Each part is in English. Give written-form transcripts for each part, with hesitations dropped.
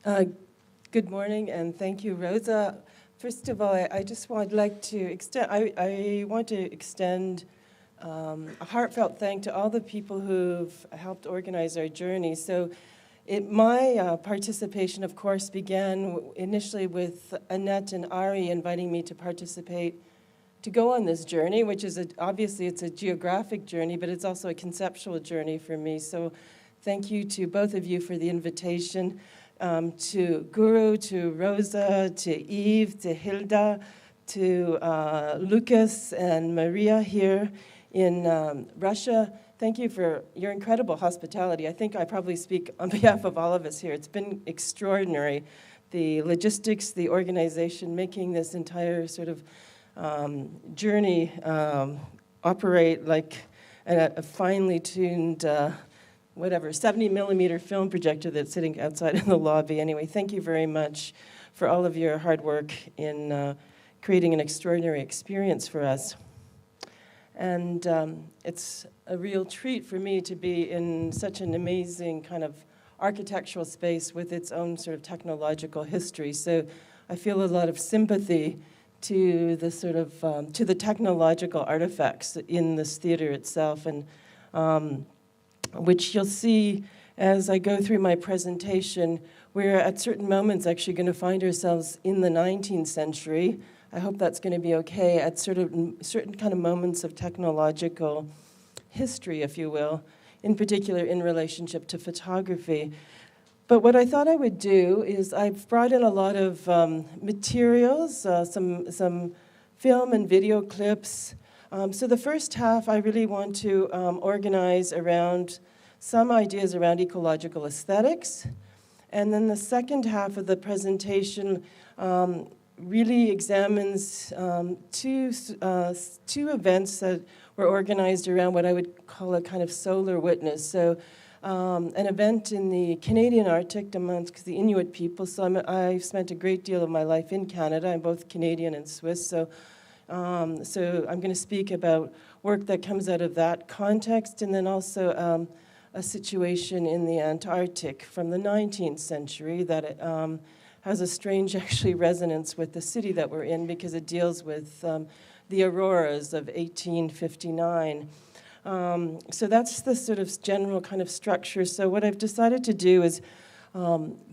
Uh, Good morning, and thank you, Rosa. First of all, I just would like to extend, I want to extend a heartfelt thank to all the people who've helped organize our journey. So my participation, of course, began initially with Annette and Ari inviting me to participate, to go on this journey, which is obviously it's a geographic journey, but it's also a conceptual journey for me. So thank you to both of you for the invitation. To Guru, to Rosa, to Eve, to Hilda, to Lucas and Maria here in Russia. Thank you for your incredible hospitality. I think I probably speak on behalf of all of us here. It's been extraordinary. The logistics, the organization, making this entire sort of journey operate like a finely tuned 70-millimeter film projector that's sitting outside in the lobby. Anyway, thank you very much for all of your hard work in creating an extraordinary experience for us. And it's a real treat for me to be in such an amazing kind of architectural space with its own sort of technological history. So I feel a lot of sympathy to the sort of, to the technological artifacts in this theater itself, and which you'll see as I go through my presentation. We're at certain moments actually going to find ourselves in the 19th century. I hope that's going to be okay, at certain kind of moments of technological history, if you will, in particular in relationship to photography. But what I thought I would do is I've brought in a lot of materials, some film and video clips. So the first half, I really want to organize around some ideas around ecological aesthetics. And then the second half of the presentation really examines two events that were organized around what I would call a kind of solar witness. So an event in the Canadian Arctic amongst the Inuit people. So I've spent a great deal of my life in Canada. I'm both Canadian and Swiss. So I'm going to speak about work that comes out of that context, and then also a situation in the Antarctic from the 19th century that has a strange, actually, resonance with the city that we're in, because it deals with the Auroras of 1859. So that's the sort of general kind of structure. So what I've decided to do is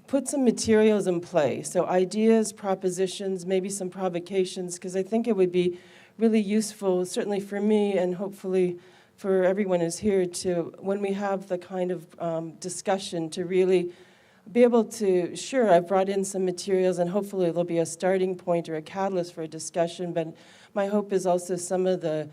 put some materials in play, so ideas, propositions, maybe some provocations, because I think it would be really useful, certainly for me and hopefully for everyone who's here, to, when we have the kind of discussion, to really be able to, sure, I've brought in some materials and hopefully there'll be a starting point or a catalyst for a discussion, but my hope is also some of the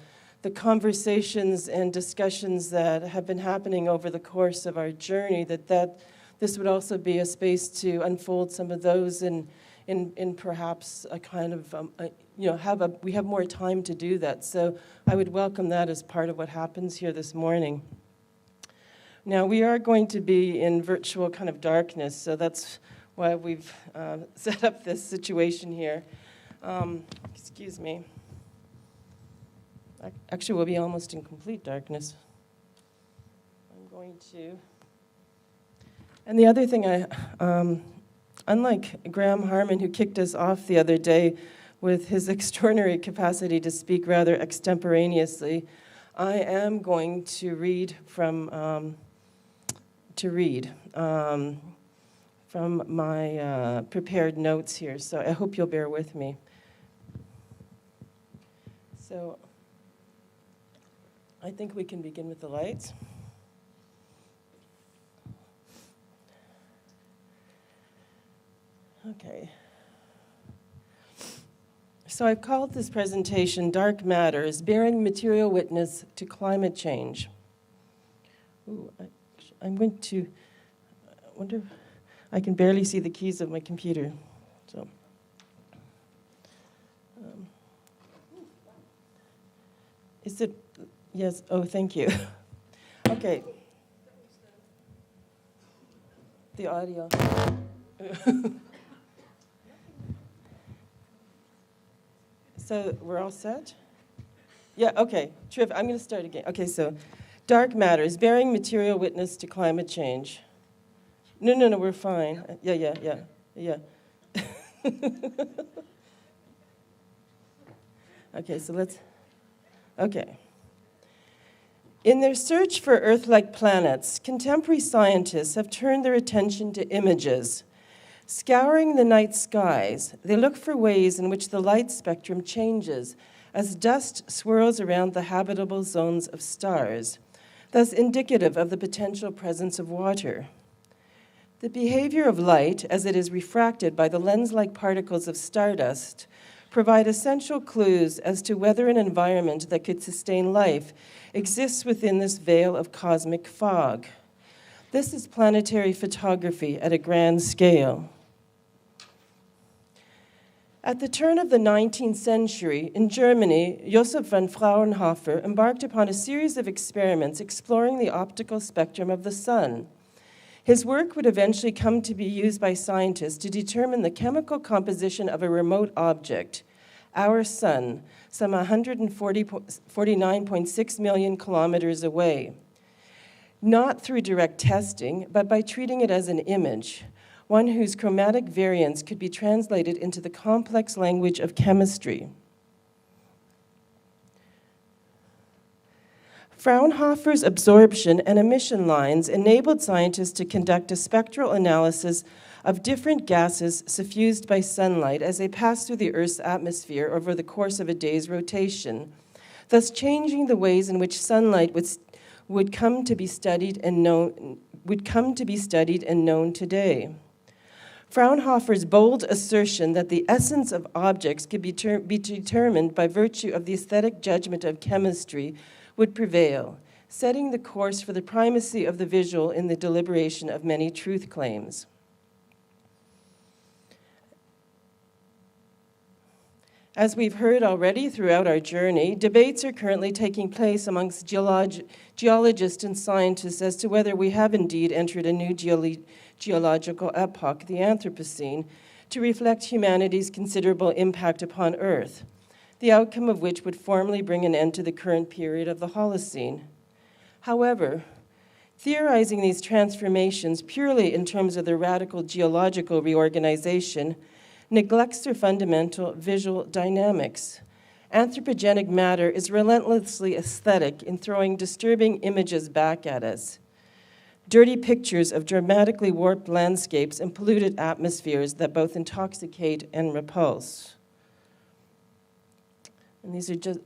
conversations and discussions that have been happening over the course of our journey, that this would also be a space to unfold some of those in perhaps a kind of, we have more time to do that. So I would welcome that as part of what happens here this morning. Now, we are going to be in virtual kind of darkness, so that's why we've set up this situation here. Excuse me. Actually, we'll be almost in complete darkness. I'm going to... And the other thing, unlike Graham Harman, who kicked us off the other day with his extraordinary capacity to speak rather extemporaneously, I am going to read from my prepared notes here. So I hope you'll bear with me. So I think we can begin with the lights. Okay. So I've called this presentation Dark Matters, Bearing Material Witness to Climate Change. Ooh, I'm going to, I wonder if I can barely see the keys of my computer. So, is it, yes, oh, thank you. Okay. The audio. So we're all set? Yeah, okay, terrific. I'm going to start again. Okay, so Dark Matters, Bearing Material Witness to Climate Change. No, we're fine. Yeah. Yeah. Okay, so let's, okay. In their search for Earth-like planets, contemporary scientists have turned their attention to images. Scouring the night skies, they look for ways in which the light spectrum changes as dust swirls around the habitable zones of stars, thus indicative of the potential presence of water. The behavior of light, as it is refracted by the lens-like particles of stardust, provide essential clues as to whether an environment that could sustain life exists within this veil of cosmic fog. This is planetary photography at a grand scale. At the turn of the 19th century, in Germany, Josef von Fraunhofer embarked upon a series of experiments exploring the optical spectrum of the sun. His work would eventually come to be used by scientists to determine the chemical composition of a remote object, our sun, some 149.6 million kilometers away. Not through direct testing, but by treating it as an image, one whose chromatic variance could be translated into the complex language of chemistry. Fraunhofer's absorption and emission lines enabled scientists to conduct a spectral analysis of different gases suffused by sunlight as they pass through the Earth's atmosphere over the course of a day's rotation, thus changing the ways in which sunlight would come to be studied and known today. Fraunhofer's bold assertion that the essence of objects could be determined by virtue of the aesthetic judgment of chemistry would prevail, setting the course for the primacy of the visual in the deliberation of many truth claims. As we've heard already throughout our journey, debates are currently taking place amongst geologists and scientists as to whether we have indeed entered a new geological epoch, the Anthropocene, to reflect humanity's considerable impact upon Earth, the outcome of which would formally bring an end to the current period of the Holocene. However, theorizing these transformations purely in terms of the radical geological reorganization neglects their fundamental visual dynamics. Anthropogenic matter is relentlessly aesthetic in throwing disturbing images back at us. Dirty pictures of dramatically warped landscapes and polluted atmospheres that both intoxicate and repulse. And these are just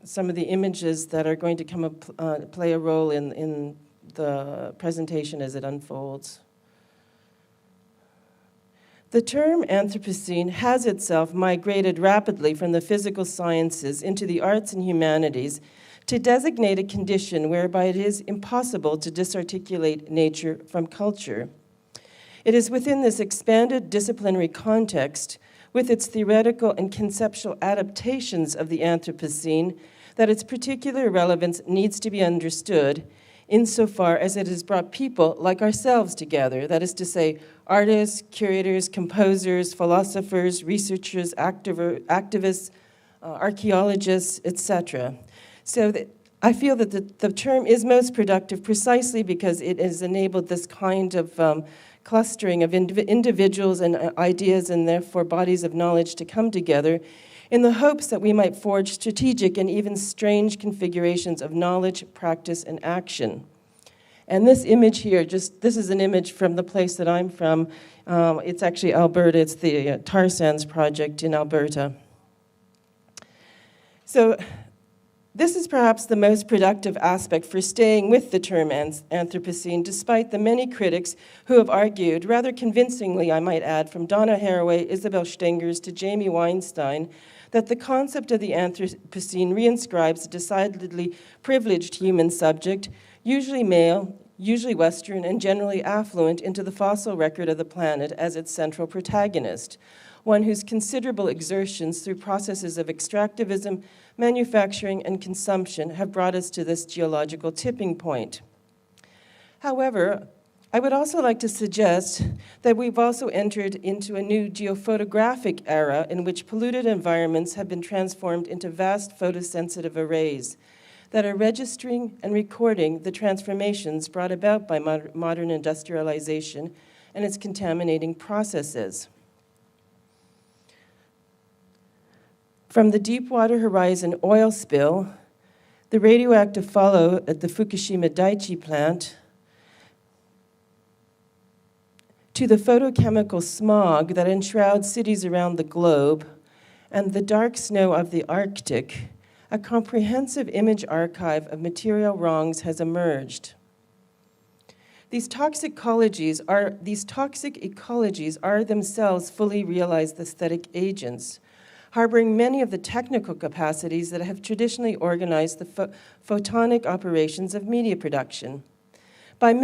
some of the images that are going to play a role in the presentation as it unfolds. The term Anthropocene has itself migrated rapidly from the physical sciences into the arts and humanities to designate a condition whereby it is impossible to disarticulate nature from culture. It is within this expanded disciplinary context, with its theoretical and conceptual adaptations of the Anthropocene, that its particular relevance needs to be understood insofar as it has brought people like ourselves together, that is to say, artists, curators, composers, philosophers, researchers, activists, archaeologists, etc. So that I feel that the term is most productive precisely because it has enabled this kind of clustering of individuals and ideas and therefore bodies of knowledge to come together in the hopes that we might forge strategic and even strange configurations of knowledge, practice, and action. And this image here, this is an image from the place that I'm from. It's actually Alberta. It's the tar sands project in Alberta. So this is perhaps the most productive aspect for staying with the term Anthropocene, despite the many critics who have argued, rather convincingly I might add, from Donna Haraway, Isabel Stengers to Jamie Weinstein, that the concept of the Anthropocene reinscribes a decidedly privileged human subject, usually male, usually Western, and generally affluent, into the fossil record of the planet as its central protagonist, one whose considerable exertions through processes of extractivism, manufacturing, and consumption have brought us to this geological tipping point. However, I would also like to suggest that we've also entered into a new geophotographic era in which polluted environments have been transformed into vast photosensitive arrays that are registering and recording the transformations brought about by modern industrialization and its contaminating processes. From the Deepwater Horizon oil spill, the radioactive fallout at the Fukushima Daiichi plant, to the photochemical smog that enshrouds cities around the globe, and the dark snow of the Arctic, a comprehensive image archive of material wrongs has emerged. These toxic ecologies are themselves fully realized aesthetic agents, harboring many of the technical capacities that have traditionally organized the photonic operations of media production. By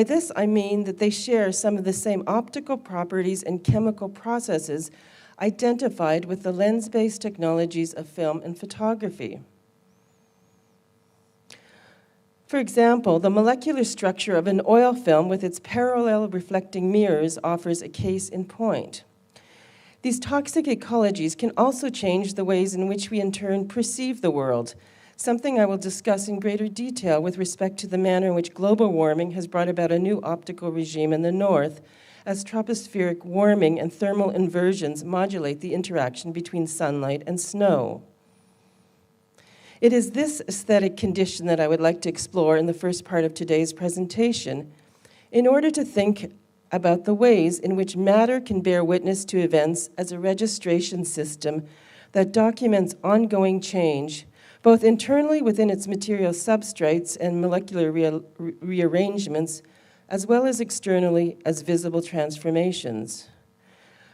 this, I mean that they share some of the same optical properties and chemical processes identified with the lens-based technologies of film and photography. For example, the molecular structure of an oil film with its parallel reflecting mirrors offers a case in point. These toxic ecologies can also change the ways in which we in turn perceive the world, something I will discuss in greater detail with respect to the manner in which global warming has brought about a new optical regime in the north, as tropospheric warming and thermal inversions modulate the interaction between sunlight and snow. It is this aesthetic condition that I would like to explore in the first part of today's presentation, in order to think about the ways in which matter can bear witness to events as a registration system that documents ongoing change, both internally within its material substrates and molecular rearrangements, as well as externally as visible transformations.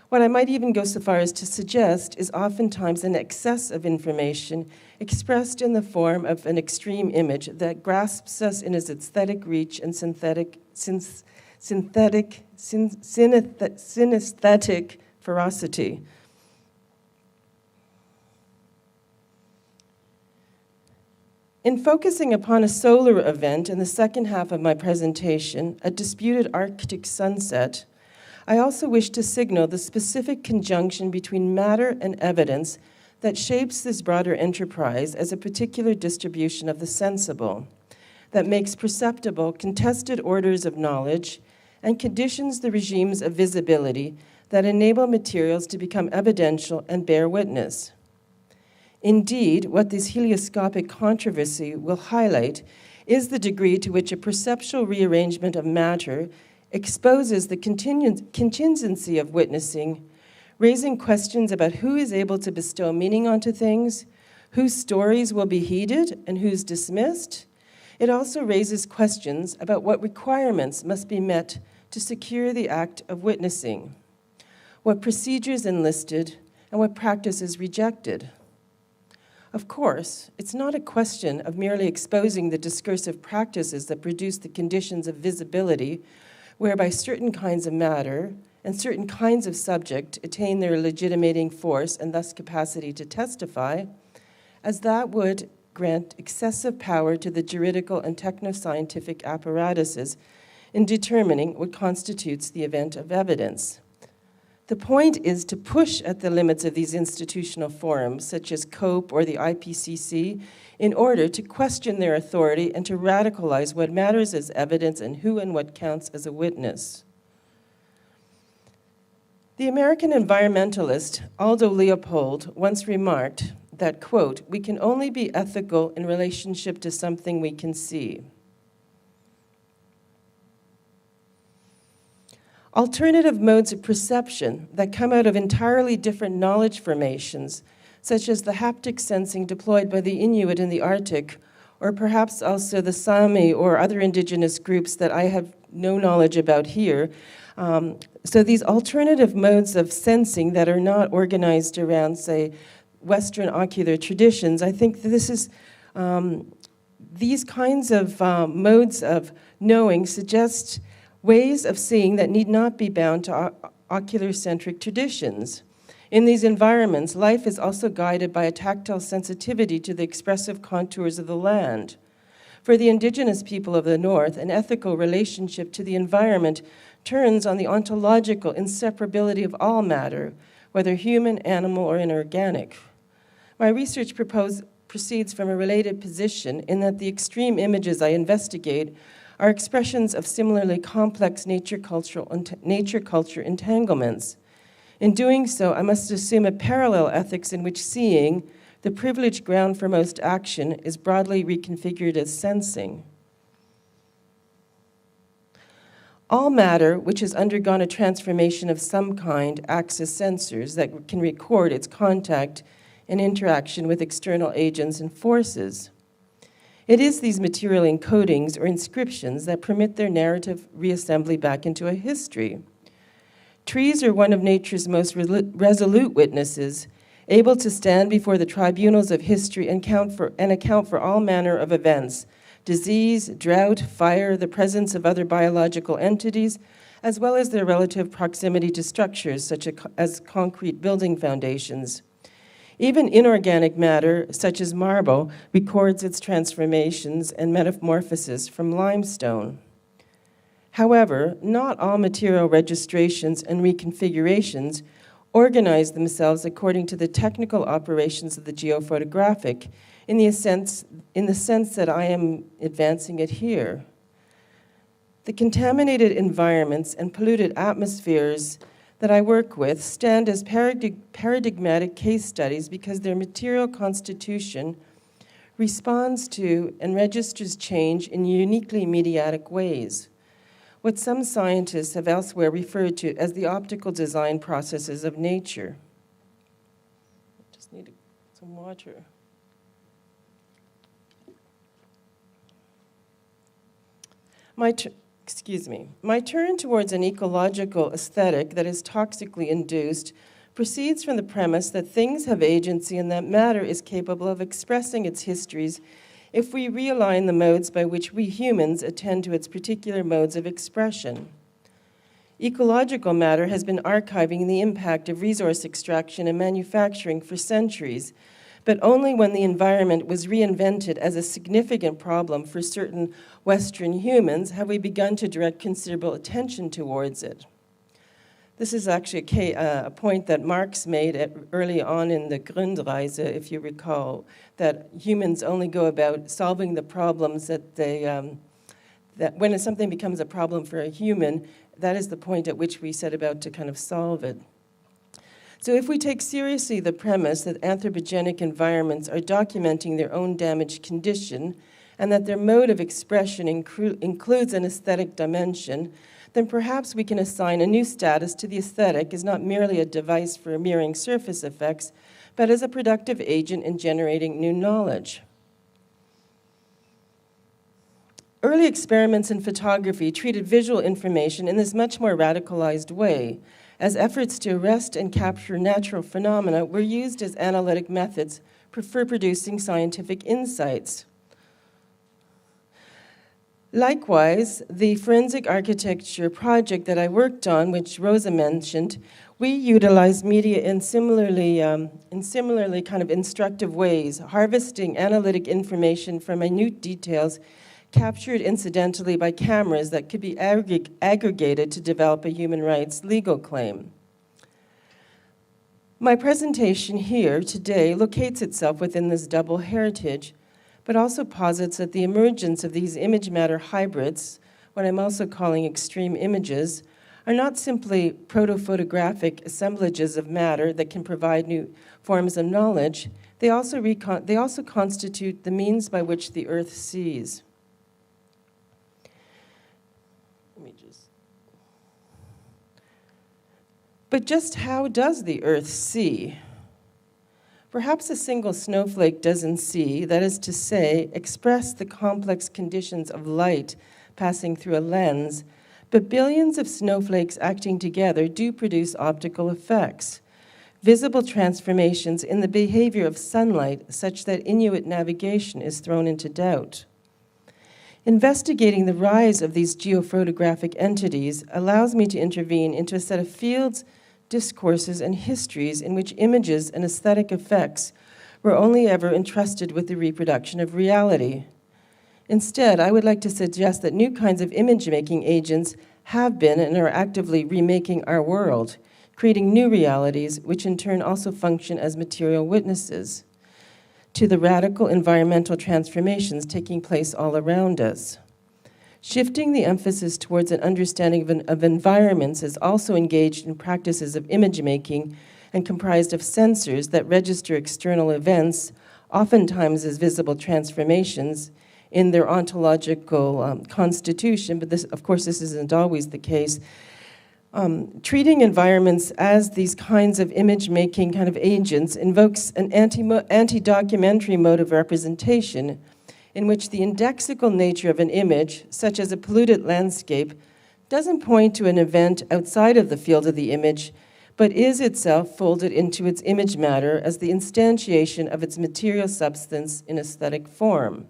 What I might even go so far as to suggest is oftentimes an excess of information expressed in the form of an extreme image that grasps us in its aesthetic reach and synesthetic ferocity. In focusing upon a solar event in the second half of my presentation, a disputed Arctic sunset, I also wish to signal the specific conjunction between matter and evidence that shapes this broader enterprise as a particular distribution of the sensible, that makes perceptible contested orders of knowledge and conditions the regimes of visibility that enable materials to become evidential and bear witness. Indeed, what this helioscopic controversy will highlight is the degree to which a perceptual rearrangement of matter exposes the contingency of witnessing, raising questions about who is able to bestow meaning onto things, whose stories will be heeded and whose dismissed. It also raises questions about what requirements must be met to secure the act of witnessing, what procedures enlisted, and what practices rejected. Of course, it's not a question of merely exposing the discursive practices that produce the conditions of visibility, whereby certain kinds of matter and certain kinds of subject attain their legitimating force and thus capacity to testify, as that would grant excessive power to the juridical and technoscientific apparatuses in determining what constitutes the event of evidence. The point is to push at the limits of these institutional forums, such as COPE or the IPCC, in order to question their authority and to radicalize what matters as evidence and who and what counts as a witness. The American environmentalist Aldo Leopold once remarked that, quote, "We can only be ethical in relationship to something we can see." Alternative modes of perception that come out of entirely different knowledge formations, such as the haptic sensing deployed by the Inuit in the Arctic, or perhaps also the Sami or other indigenous groups that I have no knowledge about here. So these alternative modes of sensing that are not organized around, say, Western ocular traditions, I think this is, these kinds of modes of knowing suggest ways of seeing that need not be bound to ocular-centric traditions. In these environments, life is also guided by a tactile sensitivity to the expressive contours of the land. For the indigenous people of the North, an ethical relationship to the environment turns on the ontological inseparability of all matter, whether human, animal, or inorganic. My research proceeds from a related position in that the extreme images I investigate are expressions of similarly complex nature-culture entanglements. In doing so, I must assume a parallel ethics in which seeing, the privileged ground for most action, is broadly reconfigured as sensing. All matter which has undergone a transformation of some kind acts as sensors that can record its contact and interaction with external agents and forces. It is these material encodings or inscriptions that permit their narrative reassembly back into a history. Trees are one of nature's most resolute witnesses, able to stand before the tribunals of history and account for all manner of events, disease, drought, fire, the presence of other biological entities, as well as their relative proximity to structures such as concrete building foundations. Even inorganic matter, such as marble, records its transformations and metamorphosis from limestone. However, not all material registrations and reconfigurations organize themselves according to the technical operations of the geophotographic, in the sense that I am advancing it here. The contaminated environments and polluted atmospheres that I work with stand as paradigmatic case studies because their material constitution responds to and registers change in uniquely mediatic ways, what some scientists have elsewhere referred to as the optical design processes of nature. I just need some water. My turn towards an ecological aesthetic that is toxically induced proceeds from the premise that things have agency and that matter is capable of expressing its histories if we realign the modes by which we humans attend to its particular modes of expression. Ecological matter has been archiving the impact of resource extraction and manufacturing for centuries, but only when the environment was reinvented as a significant problem for certain Western humans have we begun to direct considerable attention towards it. This is actually a point that Marx made early on in the Grundreise, if you recall, that humans only go about solving the problems that that when something becomes a problem for a human, that is the point at which we set about to kind of solve it. So if we take seriously the premise that anthropogenic environments are documenting their own damaged condition and that their mode of expression includes an aesthetic dimension, then perhaps we can assign a new status to the aesthetic as not merely a device for mirroring surface effects, but as a productive agent in generating new knowledge. Early experiments in photography treated visual information in this much more radicalized way, as efforts to arrest and capture natural phenomena were used as analytic methods for producing scientific insights. Likewise, the forensic architecture project that I worked on, which Rosa mentioned, we utilized media in similarly kind of instructive ways, harvesting analytic information from minute details captured incidentally by cameras that could be aggregated to develop a human rights legal claim. My presentation here today locates itself within this double heritage, but also posits that the emergence of these image matter hybrids, what I'm also calling extreme images, are not simply proto-photographic assemblages of matter that can provide new forms of knowledge. They also constitute the means by which the earth sees. But just how does the earth see? Perhaps a single snowflake doesn't see, that is to say, express the complex conditions of light passing through a lens, but billions of snowflakes acting together do produce optical effects, visible transformations in the behavior of sunlight such that Inuit navigation is thrown into doubt. Investigating the rise of these geophotographic entities allows me to intervene into a set of fields, discourses, and histories in which images and aesthetic effects were only ever entrusted with the reproduction of reality. Instead, I would like to suggest that new kinds of image-making agents have been and are actively remaking our world, creating new realities, which in turn also function as material witnesses to the radical environmental transformations taking place all around us. Shifting the emphasis towards an understanding of environments is also engaged in practices of image making and comprised of sensors that register external events, oftentimes as visible transformations, in their ontological constitution, but this, of course, this isn't always the case. Treating environments as these kinds of image-making kind of agents invokes an anti-documentary mode of representation in which the indexical nature of an image, such as a polluted landscape, doesn't point to an event outside of the field of the image, but is itself folded into its image matter as the instantiation of its material substance in aesthetic form.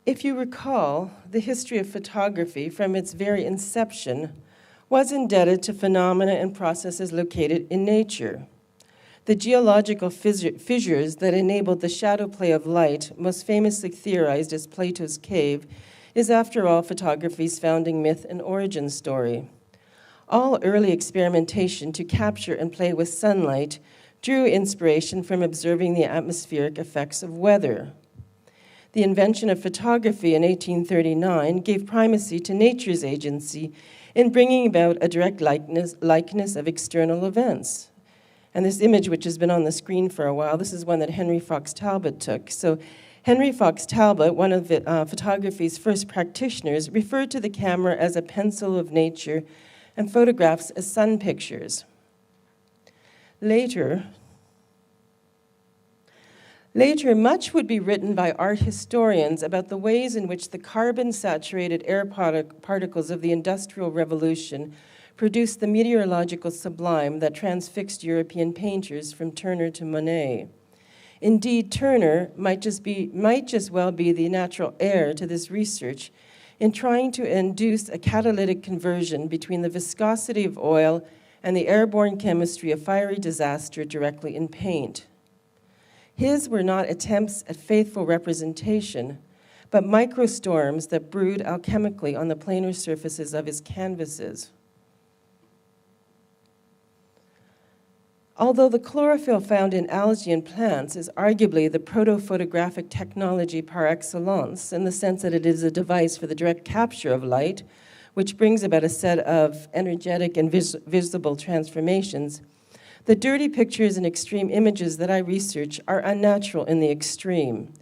If you recall, the history of photography from its very inception was indebted to phenomena and processes located in nature. The geological fissures that enabled the shadow play of light, most famously theorized as Plato's cave, is after all photography's founding myth and origin story. All early experimentation to capture and play with sunlight drew inspiration from observing the atmospheric effects of weather. The invention of photography in 1839 gave primacy to nature's agency in bringing about a direct likeness of external events. And this image, which has been on the screen for a while, this is one that Henry Fox Talbot took. So Henry Fox Talbot, one of photography's first practitioners, referred to the camera as a pencil of nature and photographs as sun pictures. Later, much would be written by art historians about the ways in which the carbon-saturated air particles of the Industrial Revolution produced the meteorological sublime that transfixed European painters from Turner to Monet. Indeed, Turner might just well be the natural heir to this research in trying to induce a catalytic conversion between the viscosity of oil and the airborne chemistry of fiery disaster directly in paint. His were not attempts at faithful representation, but microstorms that brewed alchemically on the planar surfaces of his canvases. Although the chlorophyll found in algae and plants is arguably the proto-photographic technology par excellence, in the sense that it is a device for the direct capture of light, which brings about a set of energetic and visible transformations, the dirty pictures and extreme images that I research are unnatural in the extreme.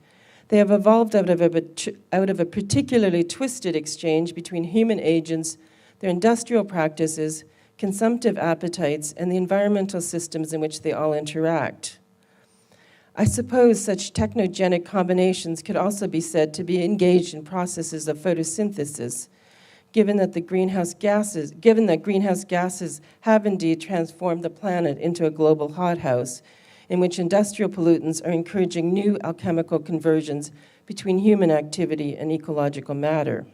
They have evolved out of a particularly twisted exchange between human agents, their industrial practices, consumptive appetites, and the environmental systems in which they all interact. I suppose such technogenic combinations could also be said to be engaged in processes of photosynthesis, given that greenhouse gases have indeed transformed the planet into a global hothouse, in which industrial pollutants are encouraging new alchemical conversions between human activity and ecological matter.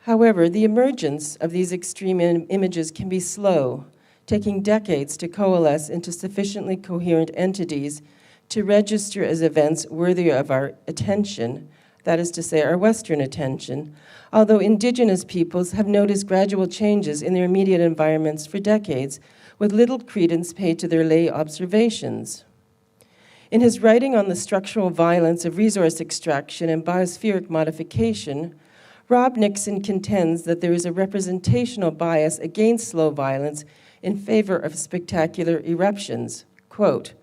However, the emergence of these extreme images can be slow, taking decades to coalesce into sufficiently coherent entities to register as events worthy of our attention, that is to say, our Western attention, although indigenous peoples have noticed gradual changes in their immediate environments for decades, with little credence paid to their lay observations. In his writing on the structural violence of resource extraction and biospheric modification, Rob Nixon contends that there is a representational bias against slow violence in favor of spectacular eruptions. Quote,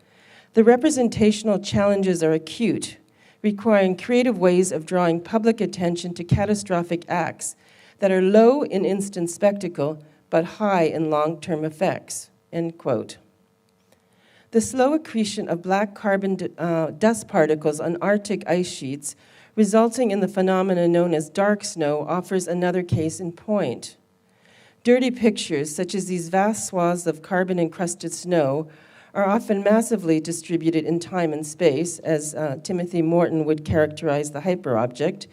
"The representational challenges are acute, requiring creative ways of drawing public attention to catastrophic acts that are low in instant spectacle but high in long-term effects," end quote. The slow accretion of black carbon dust particles on Arctic ice sheets resulting in the phenomenon known as dark snow offers another case in point. Dirty pictures, such as these vast swaths of carbon-encrusted snow, are often massively distributed in time and space, as Timothy Morton would characterize the hyperobject,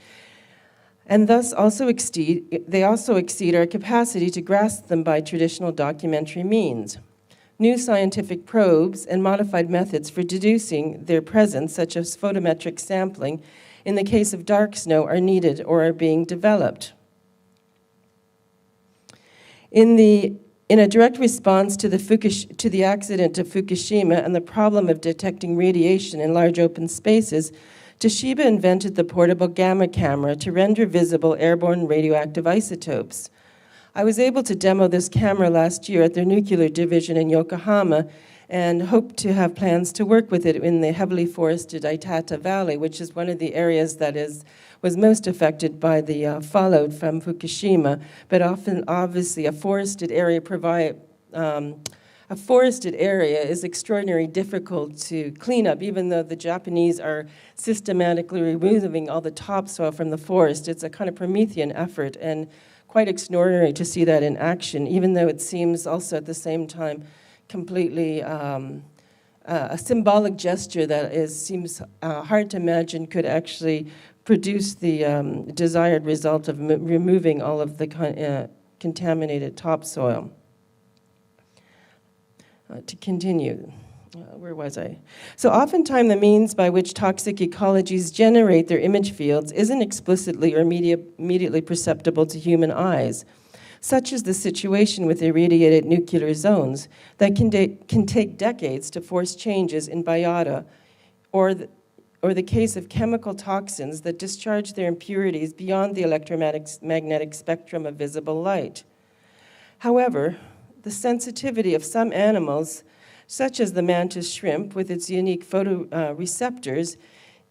and thus also exceed our capacity to grasp them by traditional documentary means. New scientific probes and modified methods for deducing their presence, such as photometric sampling, in the case of dark snow, are needed or are being developed. In a direct response to the accident of Fukushima and the problem of detecting radiation in large open spaces, Toshiba invented the portable gamma camera to render visible airborne radioactive isotopes. I was able to demo this camera last year at their nuclear division in Yokohama and hope to have plans to work with it in the heavily forested Itata Valley, which is one of the areas that was most affected by the fallout from Fukushima, but often, obviously, a forested area is extraordinarily difficult to clean up, even though the Japanese are systematically removing all the topsoil from the forest. It's a kind of Promethean effort, and quite extraordinary to see that in action, even though it seems also at the same time completely a symbolic gesture that seems hard to imagine could actually produce the desired result of removing all of the contaminated topsoil. To continue, where was I? So oftentimes the means by which toxic ecologies generate their image fields isn't explicitly or immediately perceptible to human eyes. Such is the situation with irradiated nuclear zones that can take decades to force changes in biota, or the case of chemical toxins that discharge their impurities beyond the electromagnetic spectrum of visible light. However, the sensitivity of some animals, such as the mantis shrimp with its unique photoreceptors,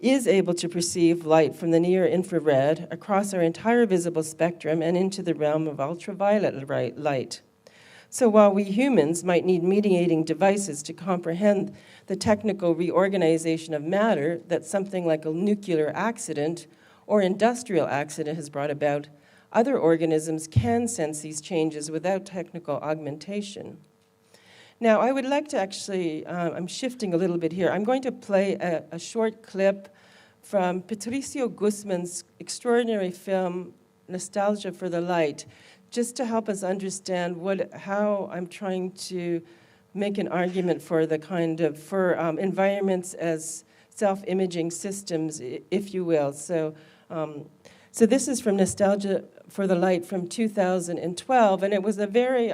is able to perceive light from the near infrared across our entire visible spectrum and into the realm of ultraviolet light. So while we humans might need mediating devices to comprehend the technical reorganization of matter that something like a nuclear accident or industrial accident has brought about, other organisms can sense these changes without technical augmentation. Now, I would like to actually, I'm shifting a little bit here. I'm going to play a short clip from Patricio Guzman's extraordinary film, Nostalgia for the Light, just to help us understand how I'm trying to make an argument for the kind of, environments as self-imaging systems, if you will. So this is from Nostalgia for the Light from 2012, and it was a very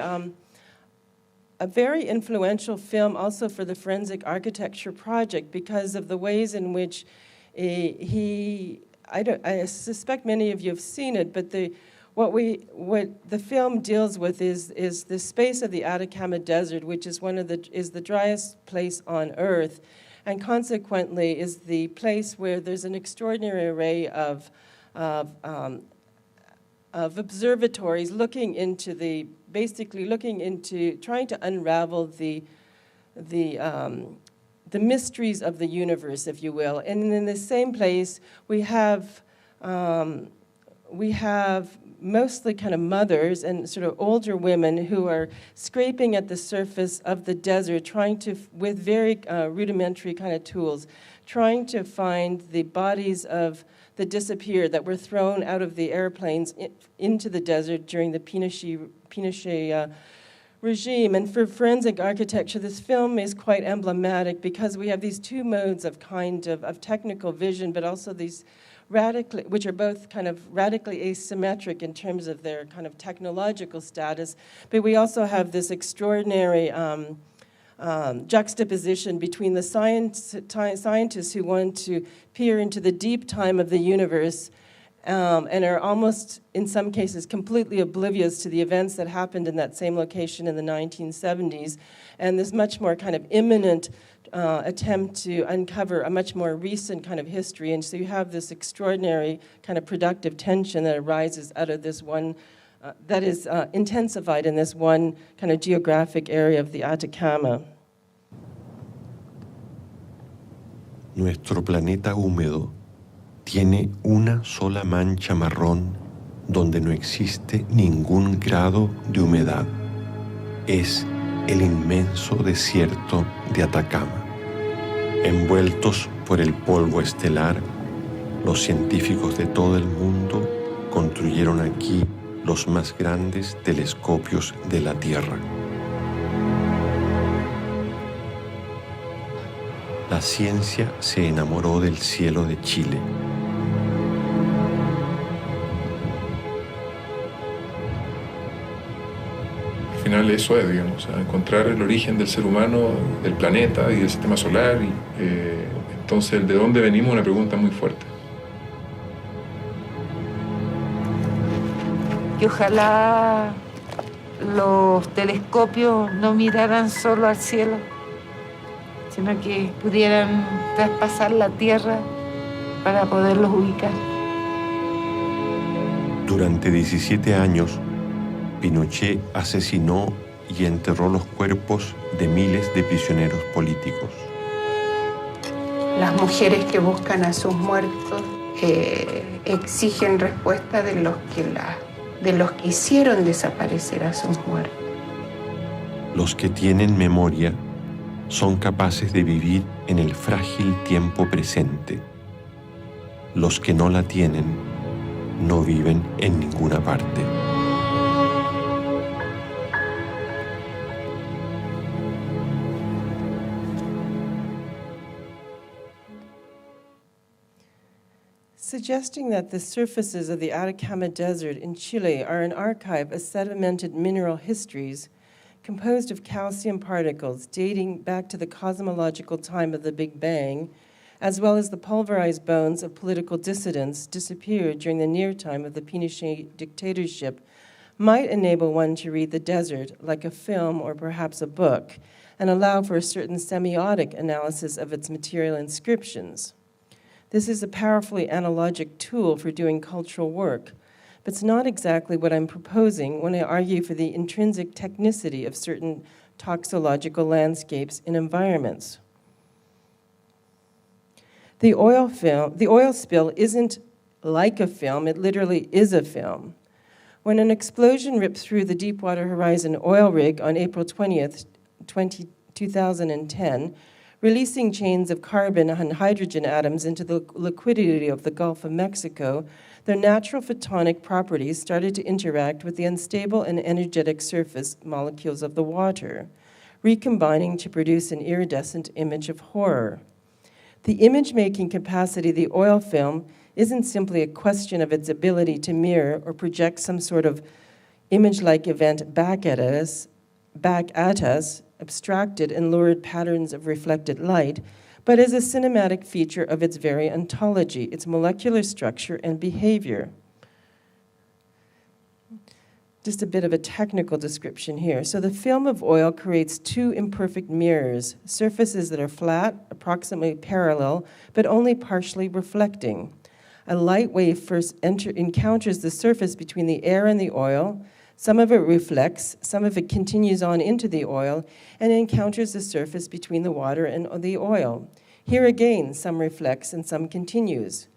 influential film also for the Forensic Architecture Project because of the ways in which I suspect many of you have seen it, but what the film deals with is the space of the Atacama Desert, which is is the driest place on Earth, and consequently is the place where there's an extraordinary array of observatories looking into trying to unravel the mysteries of the universe, if you will. And in the same place, we have mostly kind of mothers and sort of older women who are scraping at the surface of the desert, trying to, with very rudimentary kind of tools, trying to find the bodies of the disappeared that were thrown out of the airplanes into the desert during the Pinochet regime. And for forensic architecture, this film is quite emblematic because we have these two modes of technical vision, but also these which are both kind of radically asymmetric in terms of their kind of technological status. But we also have this extraordinary juxtaposition between the scientists who want to peer into the deep time of the universe and are almost, in some cases, completely oblivious to the events that happened in that same location in the 1970s, and this much more kind of imminent attempt to uncover a much more recent kind of history. And so you have this extraordinary kind of productive tension that arises out of this one, that is intensified in this one kind of geographic area of the Atacama. Nuestro planeta húmedo tiene una sola mancha marrón donde no existe ningún grado de humedad. Es el inmenso desierto de Atacama. Envueltos por el polvo estelar, los científicos de todo el mundo construyeron aquí los más grandes telescopios de la Tierra. La ciencia se enamoró del cielo de Chile. Al final eso es, digamos, encontrar el origen del ser humano, del planeta y del sistema solar, Entonces, el de dónde venimos es una pregunta muy fuerte. Que ojalá los telescopios no miraran solo al cielo, sino que pudieran traspasar la Tierra para poderlos ubicar. Durante 17 años, Pinochet asesinó y enterró los cuerpos de miles de prisioneros políticos. Las mujeres que buscan a sus muertos exigen respuesta de los que hicieron desaparecer a sus muertos. Los que tienen memoria son capaces de vivir en el frágil tiempo presente. Los que no la tienen no viven en ninguna parte. Suggesting that the surfaces of the Atacama Desert in Chile are an archive of sedimented mineral histories composed of calcium particles dating back to the cosmological time of the Big Bang, as well as the pulverized bones of political dissidents disappeared during the near time of the Pinochet dictatorship, might enable one to read the desert like a film or perhaps a book, and allow for a certain semiotic analysis of its material inscriptions. This is a powerfully analogic tool for doing cultural work, but it's not exactly what I'm proposing when I argue for the intrinsic technicity of certain toxological landscapes and environments. The oil spill isn't like a film, it literally is a film. When an explosion ripped through the Deepwater Horizon oil rig on April 20th, 2010, releasing chains of carbon and hydrogen atoms into the liquidity of the Gulf of Mexico, their natural photonic properties started to interact with the unstable and energetic surface molecules of the water, recombining to produce an iridescent image of horror. The image-making capacity of the oil film isn't simply a question of its ability to mirror or project some sort of image-like event back at us, abstracted and lurid patterns of reflected light, but as a cinematic feature of its very ontology, its molecular structure and behavior. Just a bit of a technical description here. So the film of oil creates two imperfect mirrors, surfaces that are flat, approximately parallel, but only partially reflecting. A light wave first encounters the surface between the air and the oil. Some of it reflects, some of it continues on into the oil, and encounters the surface between the water and the oil. Here again, some reflects and some continues.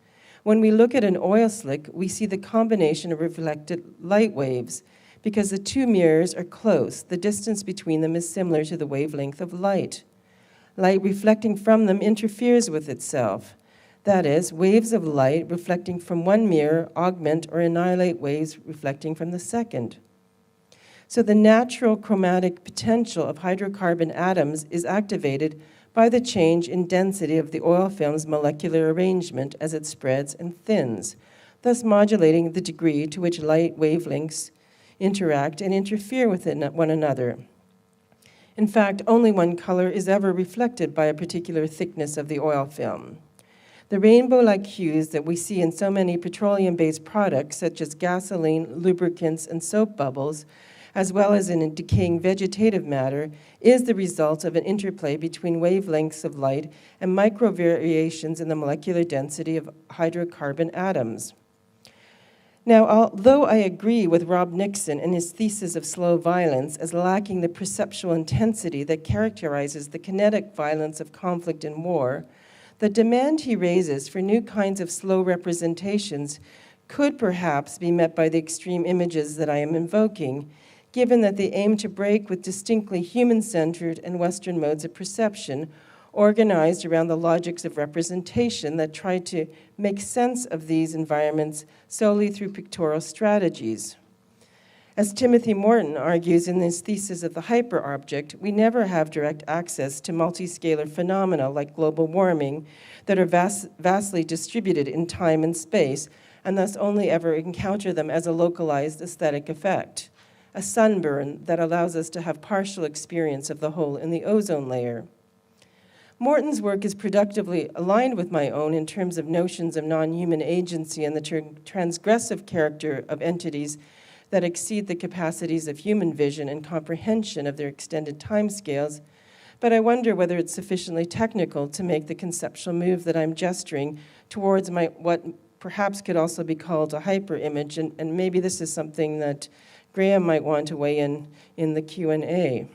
When we look at an oil slick, we see the combination of reflected light waves. Because the two mirrors are close, the distance between them is similar to the wavelength of light. Light reflecting from them interferes with itself. That is, waves of light reflecting from one mirror augment or annihilate waves reflecting from the second. So the natural chromatic potential of hydrocarbon atoms is activated by the change in density of the oil film's molecular arrangement as it spreads and thins, thus modulating the degree to which light wavelengths interact and interfere with one another. In fact, only one color is ever reflected by a particular thickness of the oil film. The rainbow-like hues that we see in so many petroleum-based products, such as gasoline, lubricants, and soap bubbles, as well as in decaying vegetative matter, is the result of an interplay between wavelengths of light and microvariations in the molecular density of hydrocarbon atoms. Now, although I agree with Rob Nixon and his thesis of slow violence as lacking the perceptual intensity that characterizes the kinetic violence of conflict and war, the demand he raises for new kinds of slow representations could perhaps be met by the extreme images that I am invoking, given that they aim to break with distinctly human-centered and Western modes of perception, organized around the logics of representation that try to make sense of these environments solely through pictorial strategies. As Timothy Morton argues in his thesis of the hyperobject, we never have direct access to multiscalar phenomena like global warming that are vastly distributed in time and space, and thus only ever encounter them as a localized aesthetic effect, a sunburn that allows us to have partial experience of the hole in the ozone layer. Morton's work is productively aligned with my own in terms of notions of non-human agency and the transgressive character of entities that exceed the capacities of human vision and comprehension of their extended timescales, but I wonder whether it's sufficiently technical to make the conceptual move that I'm gesturing towards what perhaps could also be called a hyper-image, and maybe this is something that Graham might want to weigh in the Q&A.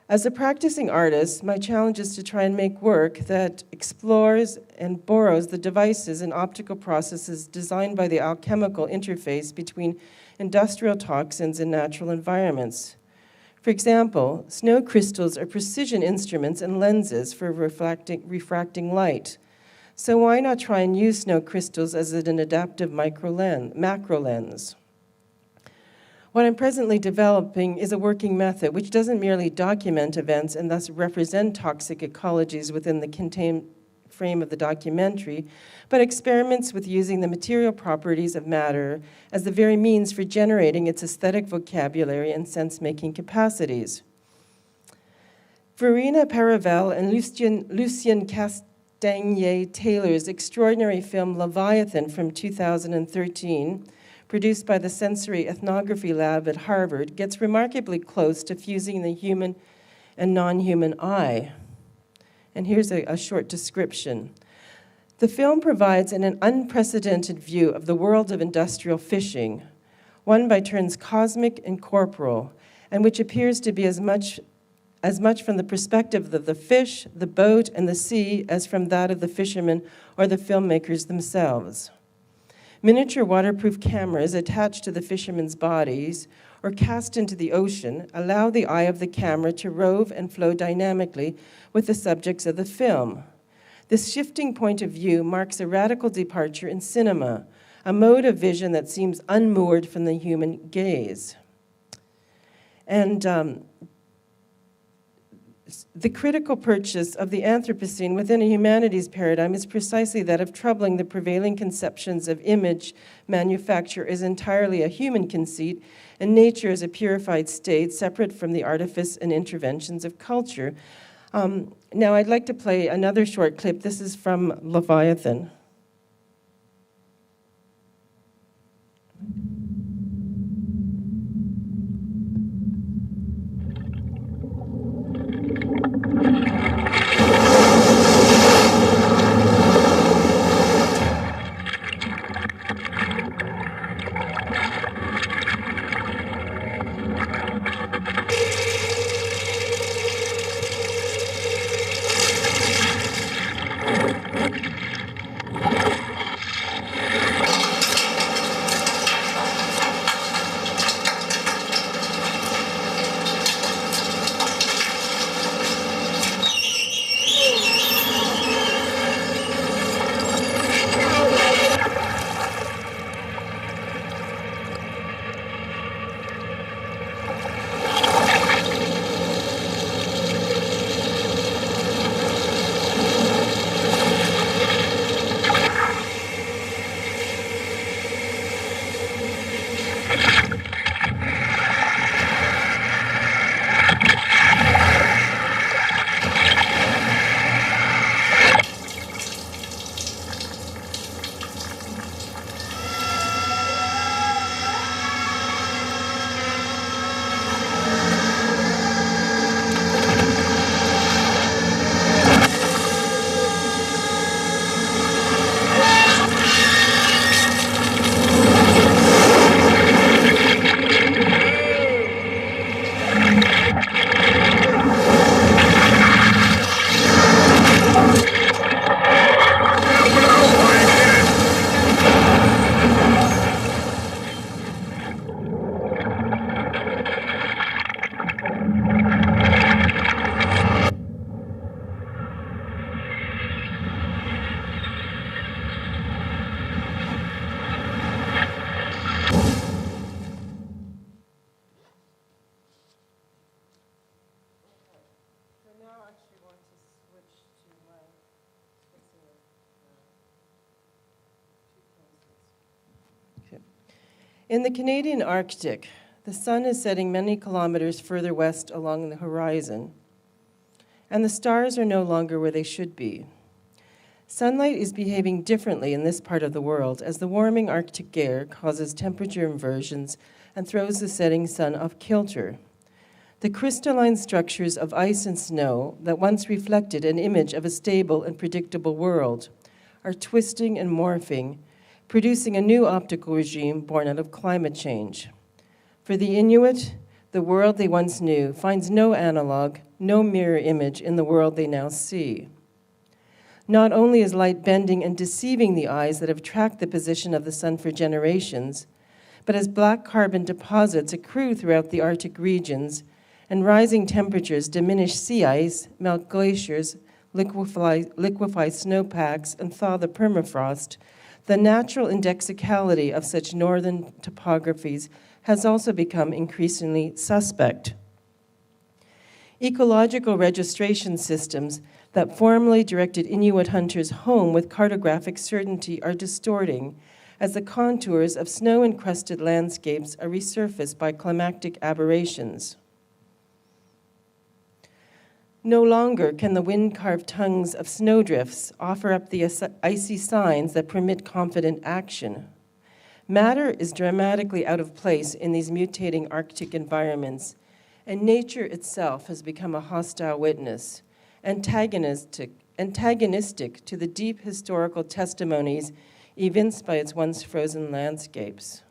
As a practicing artist, my challenge is to try and make work that explores and borrows the devices and optical processes designed by the alchemical interface between industrial toxins and natural environments. For example, snow crystals are precision instruments and lenses for refracting light. So why not try and use snow crystals as an adaptive macro lens? What I'm presently developing is a working method which doesn't merely document events and thus represent toxic ecologies within the contained frame of the documentary, but experiments with using the material properties of matter as the very means for generating its aesthetic vocabulary and sense-making capacities. Verena Paravel and Lucien Castagnier-Taylor's extraordinary film Leviathan from 2013, produced by the Sensory Ethnography Lab at Harvard, gets remarkably close to fusing the human and non-human eye. And here's a short description. The film provides an unprecedented view of the world of industrial fishing, one by turns cosmic and corporal, and which appears to be as much from the perspective of the fish, the boat, and the sea as from that of the fishermen or the filmmakers themselves. Miniature waterproof cameras attached to the fishermen's bodies or cast into the ocean allow the eye of the camera to rove and flow dynamically with the subjects of the film. This shifting point of view marks a radical departure in cinema, a mode of vision that seems unmoored from the human gaze. And the critical purchase of the Anthropocene within a humanities paradigm is precisely that of troubling the prevailing conceptions of image manufacture as entirely a human conceit and nature as a purified state separate from the artifice and interventions of culture. Now I'd like to play another short clip. This is from Leviathan. In the Canadian Arctic, the sun is setting many kilometers further west along the horizon. and the stars are no longer where they should be. Sunlight is behaving differently in this part of the world as the warming Arctic air causes temperature inversions and throws the setting sun off kilter. The crystalline structures of ice and snow that once reflected an image of a stable and predictable world are twisting and morphing, producing a new optical regime born out of climate change. For the Inuit, the world they once knew finds no analog, no mirror image in the world they now see. Not only is light bending and deceiving the eyes that have tracked the position of the sun for generations, but as black carbon deposits accrue throughout the Arctic regions and rising temperatures diminish sea ice, melt glaciers, liquefy snowpacks, and thaw the permafrost, the natural indexicality of such northern topographies has also become increasingly suspect. Ecological registration systems that formerly directed Inuit hunters home with cartographic certainty are distorting as the contours of snow-encrusted landscapes are resurfaced by climatic aberrations. No longer can the wind-carved tongues of snowdrifts offer up the icy signs that permit confident action. Matter is dramatically out of place in these mutating Arctic environments, and nature itself has become a hostile witness, antagonistic to the deep historical testimonies evinced by its once frozen landscapes.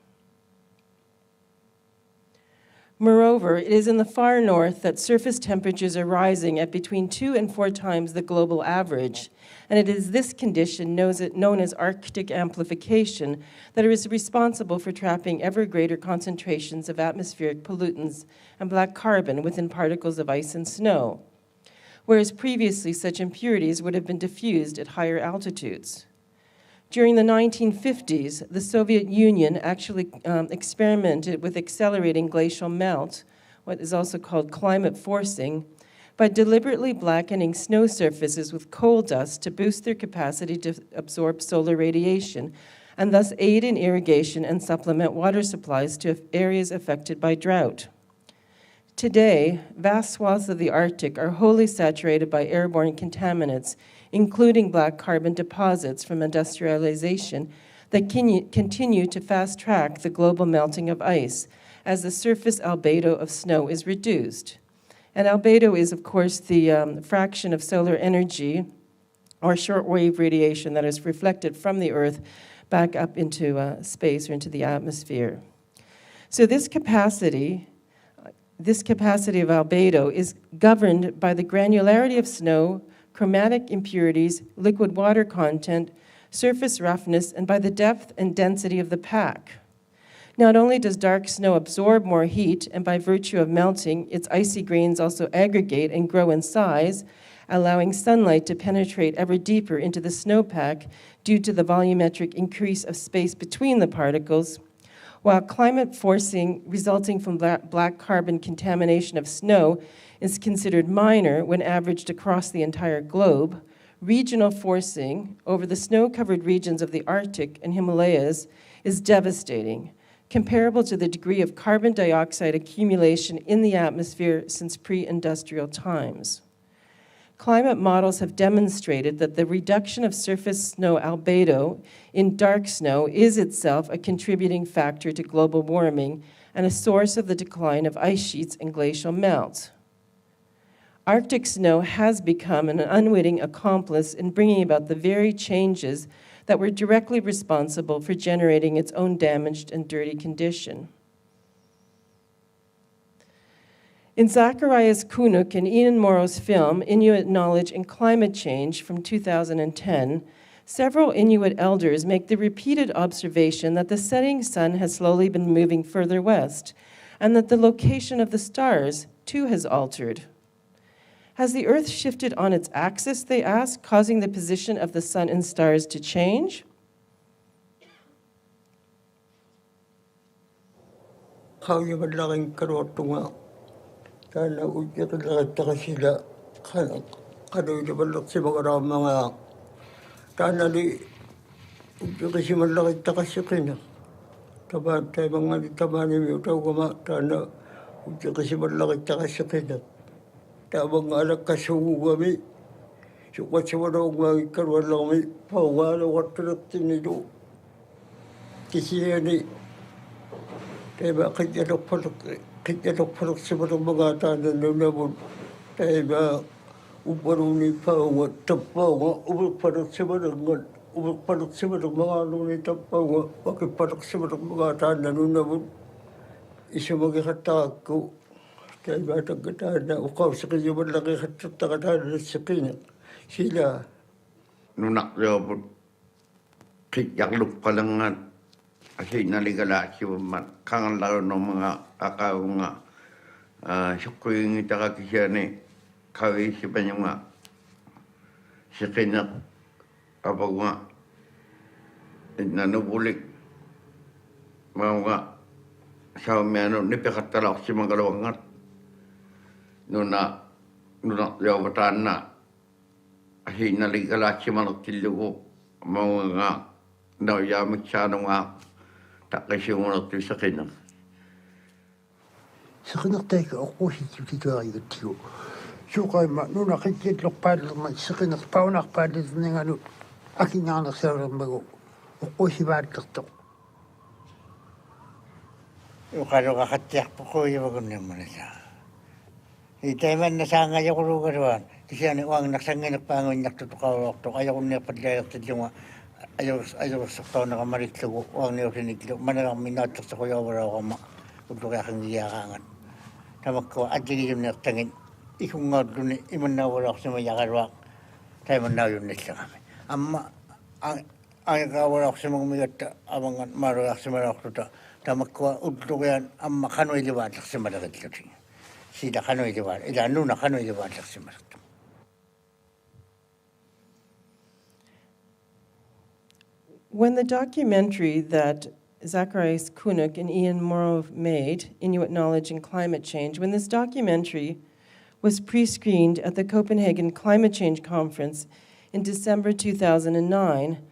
Moreover, it is in the far north that surface temperatures are rising at between 2 and 4 times the global average, and it is this condition known as Arctic amplification that is responsible for trapping ever greater concentrations of atmospheric pollutants and black carbon within particles of ice and snow, whereas previously such impurities would have been diffused at higher altitudes. During the 1950s, the Soviet Union actually experimented with accelerating glacial melt, what is also called climate forcing, by deliberately blackening snow surfaces with coal dust to boost their capacity to absorb solar radiation, and thus aid in irrigation and supplement water supplies to areas affected by drought. Today, vast swaths of the Arctic are wholly saturated by airborne contaminants, including black carbon deposits from industrialization that continue to fast-track the global melting of ice as the surface albedo of snow is reduced. And albedo is, of course, the fraction of solar energy or shortwave radiation that is reflected from the Earth back up into space or into the atmosphere. So this capacity of albedo is governed by the granularity of snow, chromatic impurities, liquid water content, surface roughness, and by the depth and density of the pack. Not only does dark snow absorb more heat, and by virtue of melting, its icy grains also aggregate and grow in size, allowing sunlight to penetrate ever deeper into the snowpack due to the volumetric increase of space between the particles, while climate forcing resulting from black carbon contamination of snow is considered minor when averaged across the entire globe, regional forcing over the snow-covered regions of the Arctic and Himalayas is devastating, comparable to the degree of carbon dioxide accumulation in the atmosphere since pre-industrial times. Climate models have demonstrated that the reduction of surface snow albedo in dark snow is itself a contributing factor to global warming and a source of the decline of ice sheets and glacial melt. Arctic snow has become an unwitting accomplice in bringing about the very changes that were directly responsible for generating its own damaged and dirty condition. In Zacharias Kunuk and Ian Morrow's film, Inuit Knowledge and Climate Change from 2010, several Inuit elders make the repeated observation that the setting sun has slowly been moving further west, and that the location of the stars, too, has altered. Has the Earth shifted on its axis, they ask, causing the position of the sun and stars to change? Tamang anak kasugo kami. So what's what ang mga karuan lang kami. Pawala watanak tinido. Kasi yan eh. Kaya kanya nakpanak sa mga tanan na naman. Kaya uparuni pawa tapawa. Uparpanak sa mga uparpanak sa mga aluni tapawa. Pakipanak sa mga tanan na naman. Isa magkakatak ko. Kaya matagkataan na ukaw sa kanya man lang ikatataan sa kanya. Sila. Nunak yobot. Kityak lupalangan. Kasi naligala siya man. Kangan laro ng mga kakao nga. Sukoy yung itakakisya ni. Kawin siya pa niya nga. Sa kanya. Kapag nga. Nanubulik. Mga nga. Sa umiano. Nipikatalak siya mga kalawangat. Nunak yobatan na. Kasi naligala siya man at tilugo. Mga nga. Nauyamit siya nung nga. Tak kasi yung mga sa kanya. Sa kanya tayo ako si tayo tiyo. So kaya nung nakikitlok padal man sa kanya paunak padal ng ano. Aking nga nasarang bago. Ako si Badkak to. Yung karo kakatiyak po ko yung bagong naman siya. Itay man nasangay ako rugaruan. Kasi ano ang naksangay nagpangon nagtutukaw ako. Ayaw ko na padlayak sa yung ayaw sa tao na kamarit sa uwang niyo siniglo. Manalang minatok sa kuya wala ako magtukay akong iyakangan. Tamag ko at hindi yung naktangin. Ikong nga doon iman na wala ako sa mayakarwak. Tayo man na yun nila kami. Amma ang wala ako sa mga migat amang maroyak sa maroyak to. Tamag ko udtukayan amma kanoy liwatak sa malagat kasi. Sila kanoy liwatak. Ila nuna kanoy liwatak sa malagat. When the documentary that Zacharias Kunuk and Ian Morrow made, Inuit Knowledge and Climate Change, when this documentary was pre-screened at the Copenhagen Climate Change Conference in December 2009,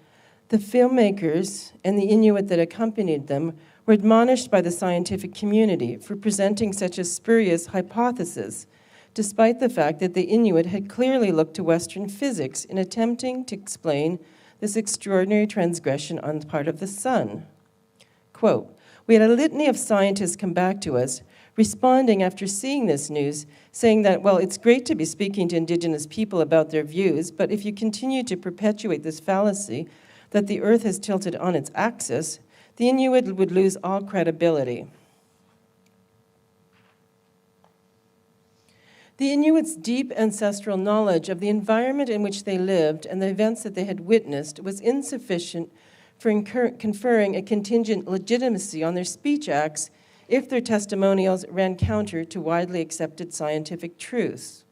the filmmakers and the Inuit that accompanied them were admonished by the scientific community for presenting such a spurious hypothesis, despite the fact that the Inuit had clearly looked to Western physics in attempting to explain this extraordinary transgression on the part of the sun. Quote, "We had a litany of scientists come back to us, responding after seeing this news, saying that, well, it's great to be speaking to Indigenous people about their views, but if you continue to perpetuate this fallacy that the Earth has tilted on its axis, the Inuit would lose all credibility." The Inuits' deep ancestral knowledge of the environment in which they lived and the events that they had witnessed was insufficient for conferring a contingent legitimacy on their speech acts if their testimonials ran counter to widely accepted scientific truths.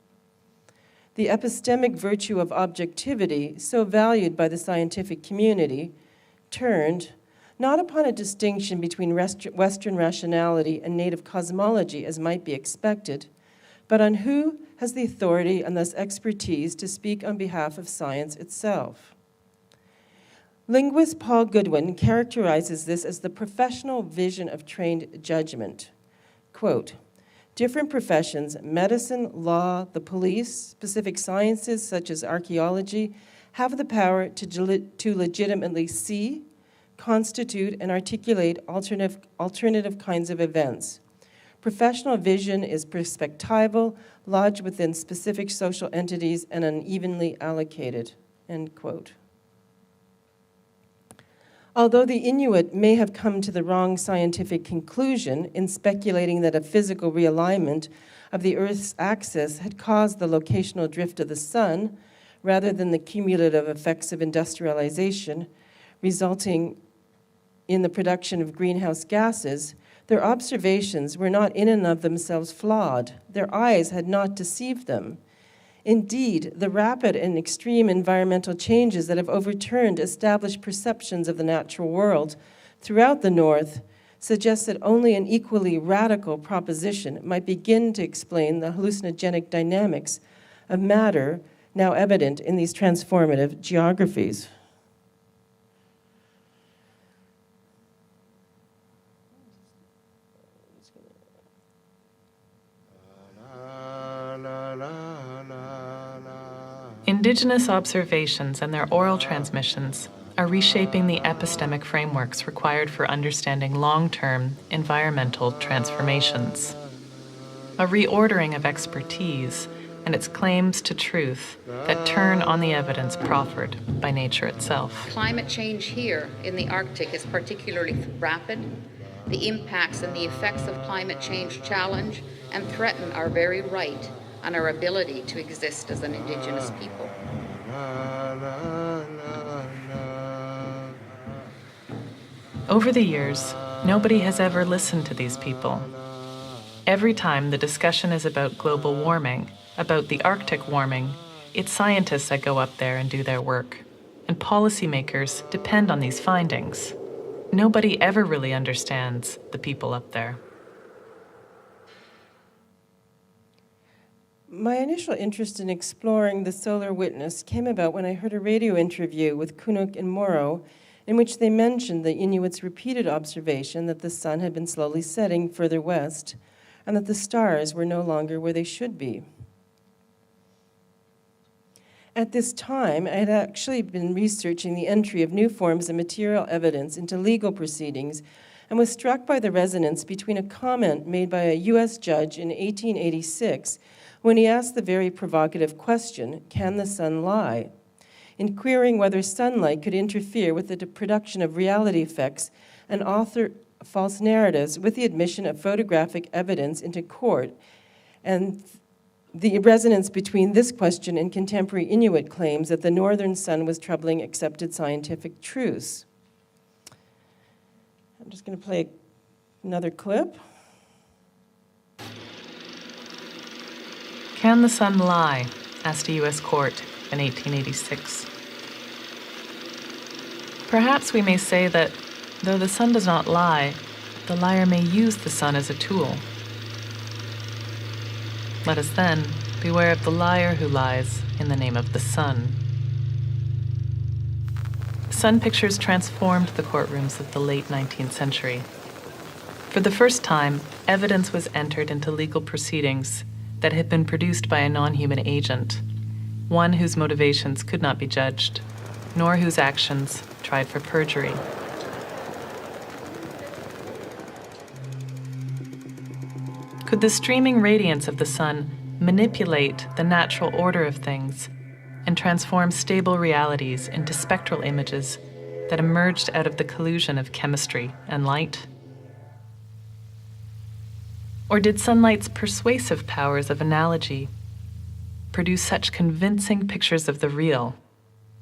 The epistemic virtue of objectivity, so valued by the scientific community, turned not upon a distinction between Western rationality and native cosmology as might be expected, but on who has the authority and thus expertise to speak on behalf of science itself. Linguist Paul Goodwin characterizes this as the professional vision of trained judgment. Quote, "Different professions, medicine, law, the police, specific sciences such as archaeology, have the power to legitimately see, constitute, and articulate alternative kinds of events. Professional vision is perspectival, lodged within specific social entities, and unevenly allocated," end quote. Although the Inuit may have come to the wrong scientific conclusion in speculating that a physical realignment of the Earth's axis had caused the locational drift of the sun, rather than the cumulative effects of industrialization, resulting in the production of greenhouse gases, their observations were not in and of themselves flawed. Their eyes had not deceived them. Indeed, the rapid and extreme environmental changes that have overturned established perceptions of the natural world throughout the North suggest that only an equally radical proposition might begin to explain the hallucinogenic dynamics of matter now evident in these transformative geographies. La la Indigenous observations and their oral transmissions are reshaping the epistemic frameworks required for understanding long-term environmental transformations. A reordering of expertise and its claims to truth that turn on the evidence proffered by nature itself. Climate change here in the Arctic is particularly rapid. The impacts and the effects of climate change challenge and threaten our very right and our ability to exist as an Indigenous people. Over the years, nobody has ever listened to these people. Every time the discussion is about global warming, about the Arctic warming, it's scientists that go up there and do their work. And policymakers depend on these findings. Nobody ever really understands the people up there. My initial interest in exploring the solar witness came about when I heard a radio interview with Kunuk and Moro, in which they mentioned the Inuits' repeated observation that the sun had been slowly setting further west and that the stars were no longer where they should be. At this time, I had actually been researching the entry of new forms of material evidence into legal proceedings and was struck by the resonance between a comment made by a U.S. judge in 1886 when he asked the very provocative question, "Can the sun lie?" in querying whether sunlight could interfere with the production of reality effects and author false narratives with the admission of photographic evidence into court, and the resonance between this question and contemporary Inuit claims that the northern sun was troubling accepted scientific truths. I'm just going to play another clip. Can the sun lie? Asked a U.S. court in 1886. Perhaps we may say that, though the sun does not lie, the liar may use the sun as a tool. Let us then beware of the liar who lies in the name of the sun. Sun pictures transformed the courtrooms of the late 19th century. For the first time, evidence was entered into legal proceedings that had been produced by a non-human agent, one whose motivations could not be judged, nor whose actions tried for perjury. Could the streaming radiance of the sun manipulate the natural order of things and transform stable realities into spectral images that emerged out of the collusion of chemistry and light? Or did sunlight's persuasive powers of analogy produce such convincing pictures of the real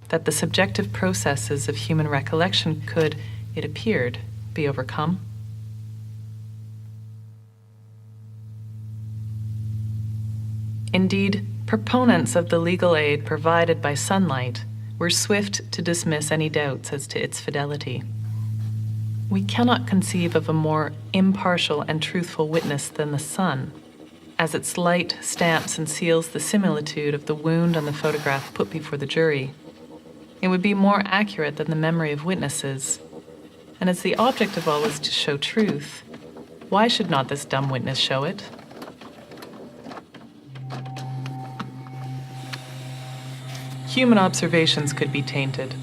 that the subjective processes of human recollection could, it appeared, be overcome? Indeed, proponents of the legal aid provided by sunlight were swift to dismiss any doubts as to its fidelity. We cannot conceive of a more impartial and truthful witness than the sun, as its light stamps and seals the similitude of the wound on the photograph put before the jury. It would be more accurate than the memory of witnesses, and as the object of all is to show truth, why should not this dumb witness show it? Human observations could be tainted,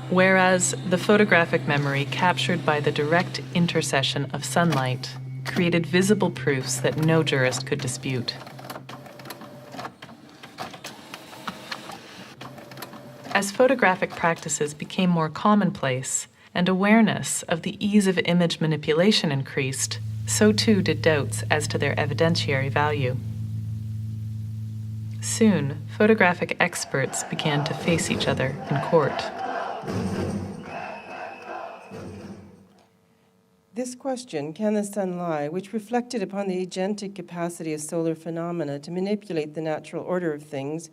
whereas the photographic memory captured by the direct intercession of sunlight created visible proofs that no jurist could dispute. As photographic practices became more commonplace and awareness of the ease of image manipulation increased, so too did doubts as to their evidentiary value. Soon, photographic experts began to face each other in court. This question, can the sun lie, which reflected upon the agentic capacity of solar phenomena to manipulate the natural order of things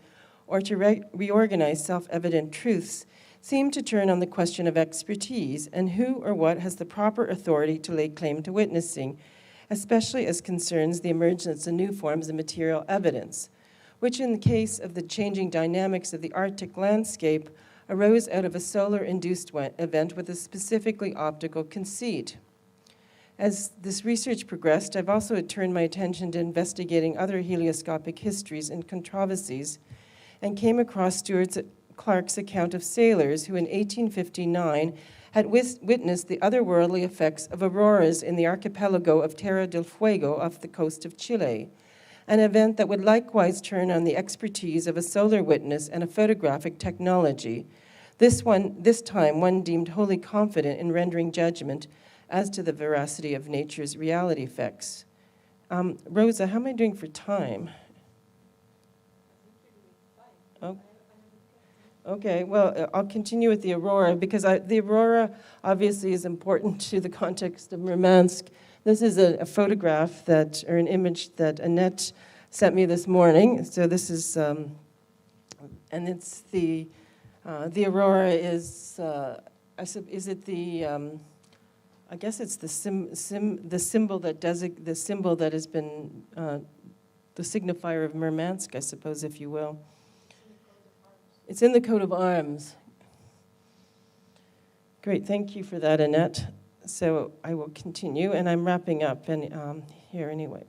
or to reorganize self-evident truths, seemed to turn on the question of expertise and who or what has the proper authority to lay claim to witnessing, especially as concerns the emergence of new forms of material evidence, which in the case of the changing dynamics of the Arctic landscape arose out of a solar-induced event with a specifically optical conceit. As this research progressed, I've also turned my attention to investigating other helioscopic histories and controversies, and came across Stuart Clark's account of sailors who in 1859 had witnessed the otherworldly effects of auroras in the archipelago of Terra del Fuego off the coast of Chile, an event that would likewise turn on the expertise of a solar witness and a photographic technology, this time one deemed wholly confident in rendering judgment as to the veracity of nature's reality effects. Rosa, how am I doing for time? Oh. Okay, well, I'll continue with the Aurora because the Aurora obviously is important to the context of Murmansk. This is a photograph or an image that Annette sent me this morning. So this is, and it's the Aurora is it the, I guess it's the symbol that has been the signifier of Murmansk, I suppose, if you will. It's in the coat of arms. Great, thank you for that, Annette. So I will continue, and I'm wrapping up here anyway.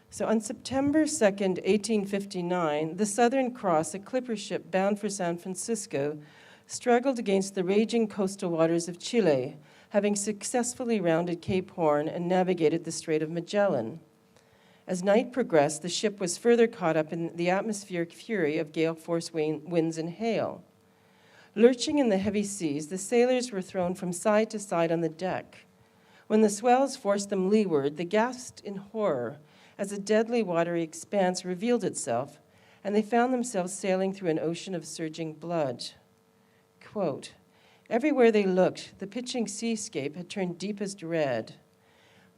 So on September 2nd, 1859, the Southern Cross, a clipper ship bound for San Francisco, struggled against the raging coastal waters of Chile, having successfully rounded Cape Horn and navigated the Strait of Magellan. As night progressed, the ship was further caught up in the atmospheric fury of gale-force winds and hail. Lurching in the heavy seas, the sailors were thrown from side to side on the deck. When the swells forced them leeward, they gasped in horror as a deadly watery expanse revealed itself, and they found themselves sailing through an ocean of surging blood. Quote, "Everywhere they looked, the pitching seascape had turned deepest red.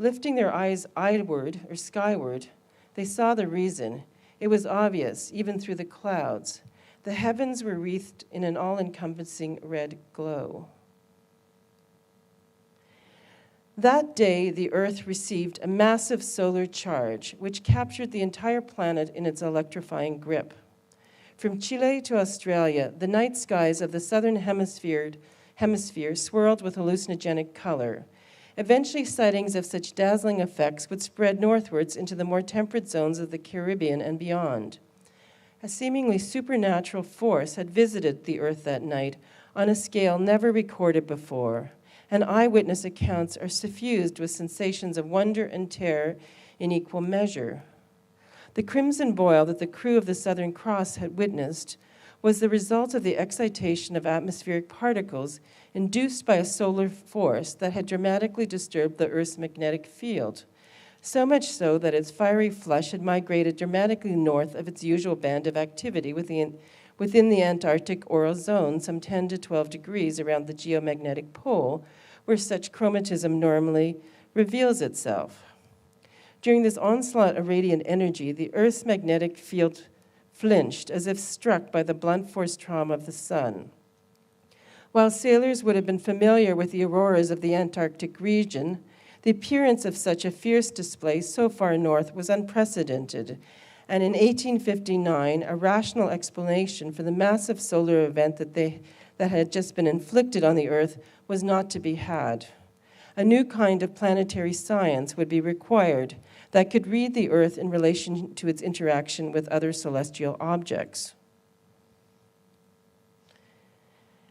Lifting their eyes eyeward or skyward, they saw the reason. It was obvious, even through the clouds. The heavens were wreathed in an all-encompassing red glow." That day, the Earth received a massive solar charge, which captured the entire planet in its electrifying grip. From Chile to Australia, the night skies of the southern hemisphere swirled with hallucinogenic color. Eventually, sightings of such dazzling effects would spread northwards into the more temperate zones of the Caribbean and beyond. A seemingly supernatural force had visited the Earth that night on a scale never recorded before, and eyewitness accounts are suffused with sensations of wonder and terror in equal measure. The crimson boil that the crew of the Southern Cross had witnessed was the result of the excitation of atmospheric particles induced by a solar force that had dramatically disturbed the Earth's magnetic field, so much so that its fiery flush had migrated dramatically north of its usual band of activity within the Antarctic auroral zone, some 10 to 12 degrees around the geomagnetic pole, where such chromatism normally reveals itself. During this onslaught of radiant energy, the Earth's magnetic field flinched as if struck by the blunt force trauma of the sun. While sailors would have been familiar with the auroras of the Antarctic region, the appearance of such a fierce display so far north was unprecedented, and in 1859, a rational explanation for the massive solar event that had just been inflicted on the Earth was not to be had. A new kind of planetary science would be required that could read the Earth in relation to its interaction with other celestial objects.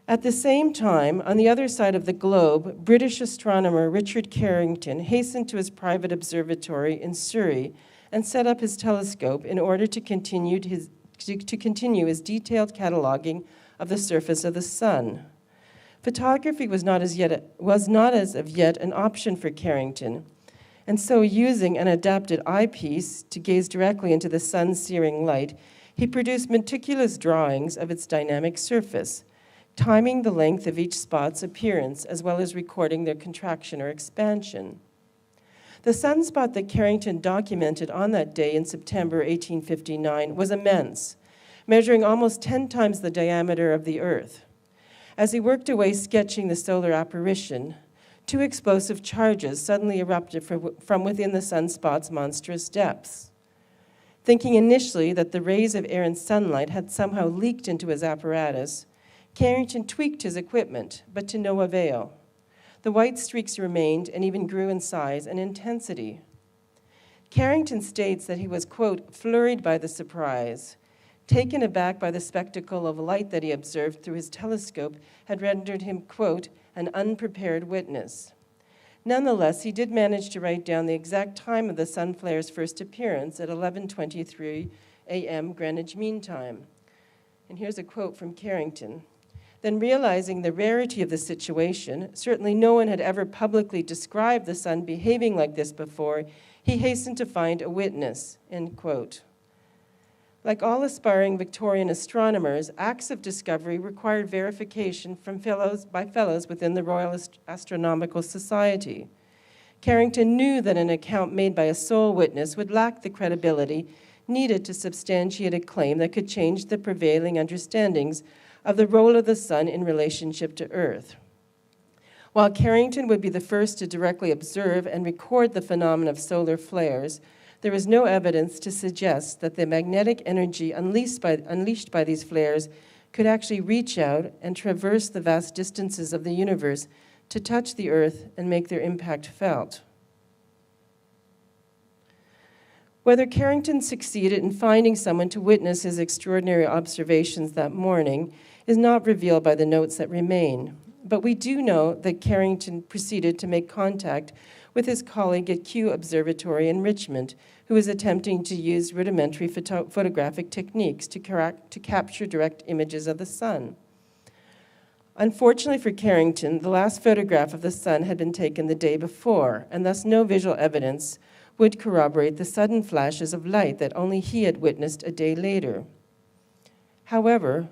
At the same time, on the other side of the globe, British astronomer Richard Carrington hastened to his private observatory in Surrey and set up his telescope in order to continue his detailed cataloging of the surface of the sun. Photography was not as of yet an option for Carrington, and so using an adapted eyepiece to gaze directly into the sun's searing light, he produced meticulous drawings of its dynamic surface, timing the length of each spot's appearance as well as recording their contraction or expansion. The sunspot that Carrington documented on that day in September 1859 was immense, measuring almost 10 times the diameter of the Earth. As he worked away sketching the solar apparition, 2 explosive charges suddenly erupted from within the sunspot's monstrous depths. Thinking initially that the rays of air and sunlight had somehow leaked into his apparatus, Carrington tweaked his equipment, but to no avail. The white streaks remained and even grew in size and intensity. Carrington states that he was, quote, flurried by the surprise. taken aback by the spectacle of light that he observed through his telescope, had rendered him, quote, an unprepared witness. Nonetheless, he did manage to write down the exact time of the sun flare's first appearance at 11:23 a.m. Greenwich Mean Time. And here's a quote from Carrington. Then, realizing the rarity of the situation, certainly no one had ever publicly described the sun behaving like this before, he hastened to find a witness, end quote. Like all aspiring Victorian astronomers, acts of discovery required verification by fellows within the Royal Astronomical Society. Carrington knew that an account made by a sole witness would lack the credibility needed to substantiate a claim that could change the prevailing understandings of the role of the sun in relationship to Earth. While Carrington would be the first to directly observe and record the phenomenon of solar flares, there is no evidence to suggest that the magnetic energy unleashed by these flares could actually reach out and traverse the vast distances of the universe to touch the Earth and make their impact felt. Whether Carrington succeeded in finding someone to witness his extraordinary observations that morning is not revealed by the notes that remain, but we do know that Carrington proceeded to make contact with his colleague at Kew Observatory in Richmond, who was attempting to use rudimentary photographic techniques to capture direct images of the sun. Unfortunately for Carrington, the last photograph of the sun had been taken the day before, and thus no visual evidence would corroborate the sudden flashes of light that only he had witnessed a day later. However,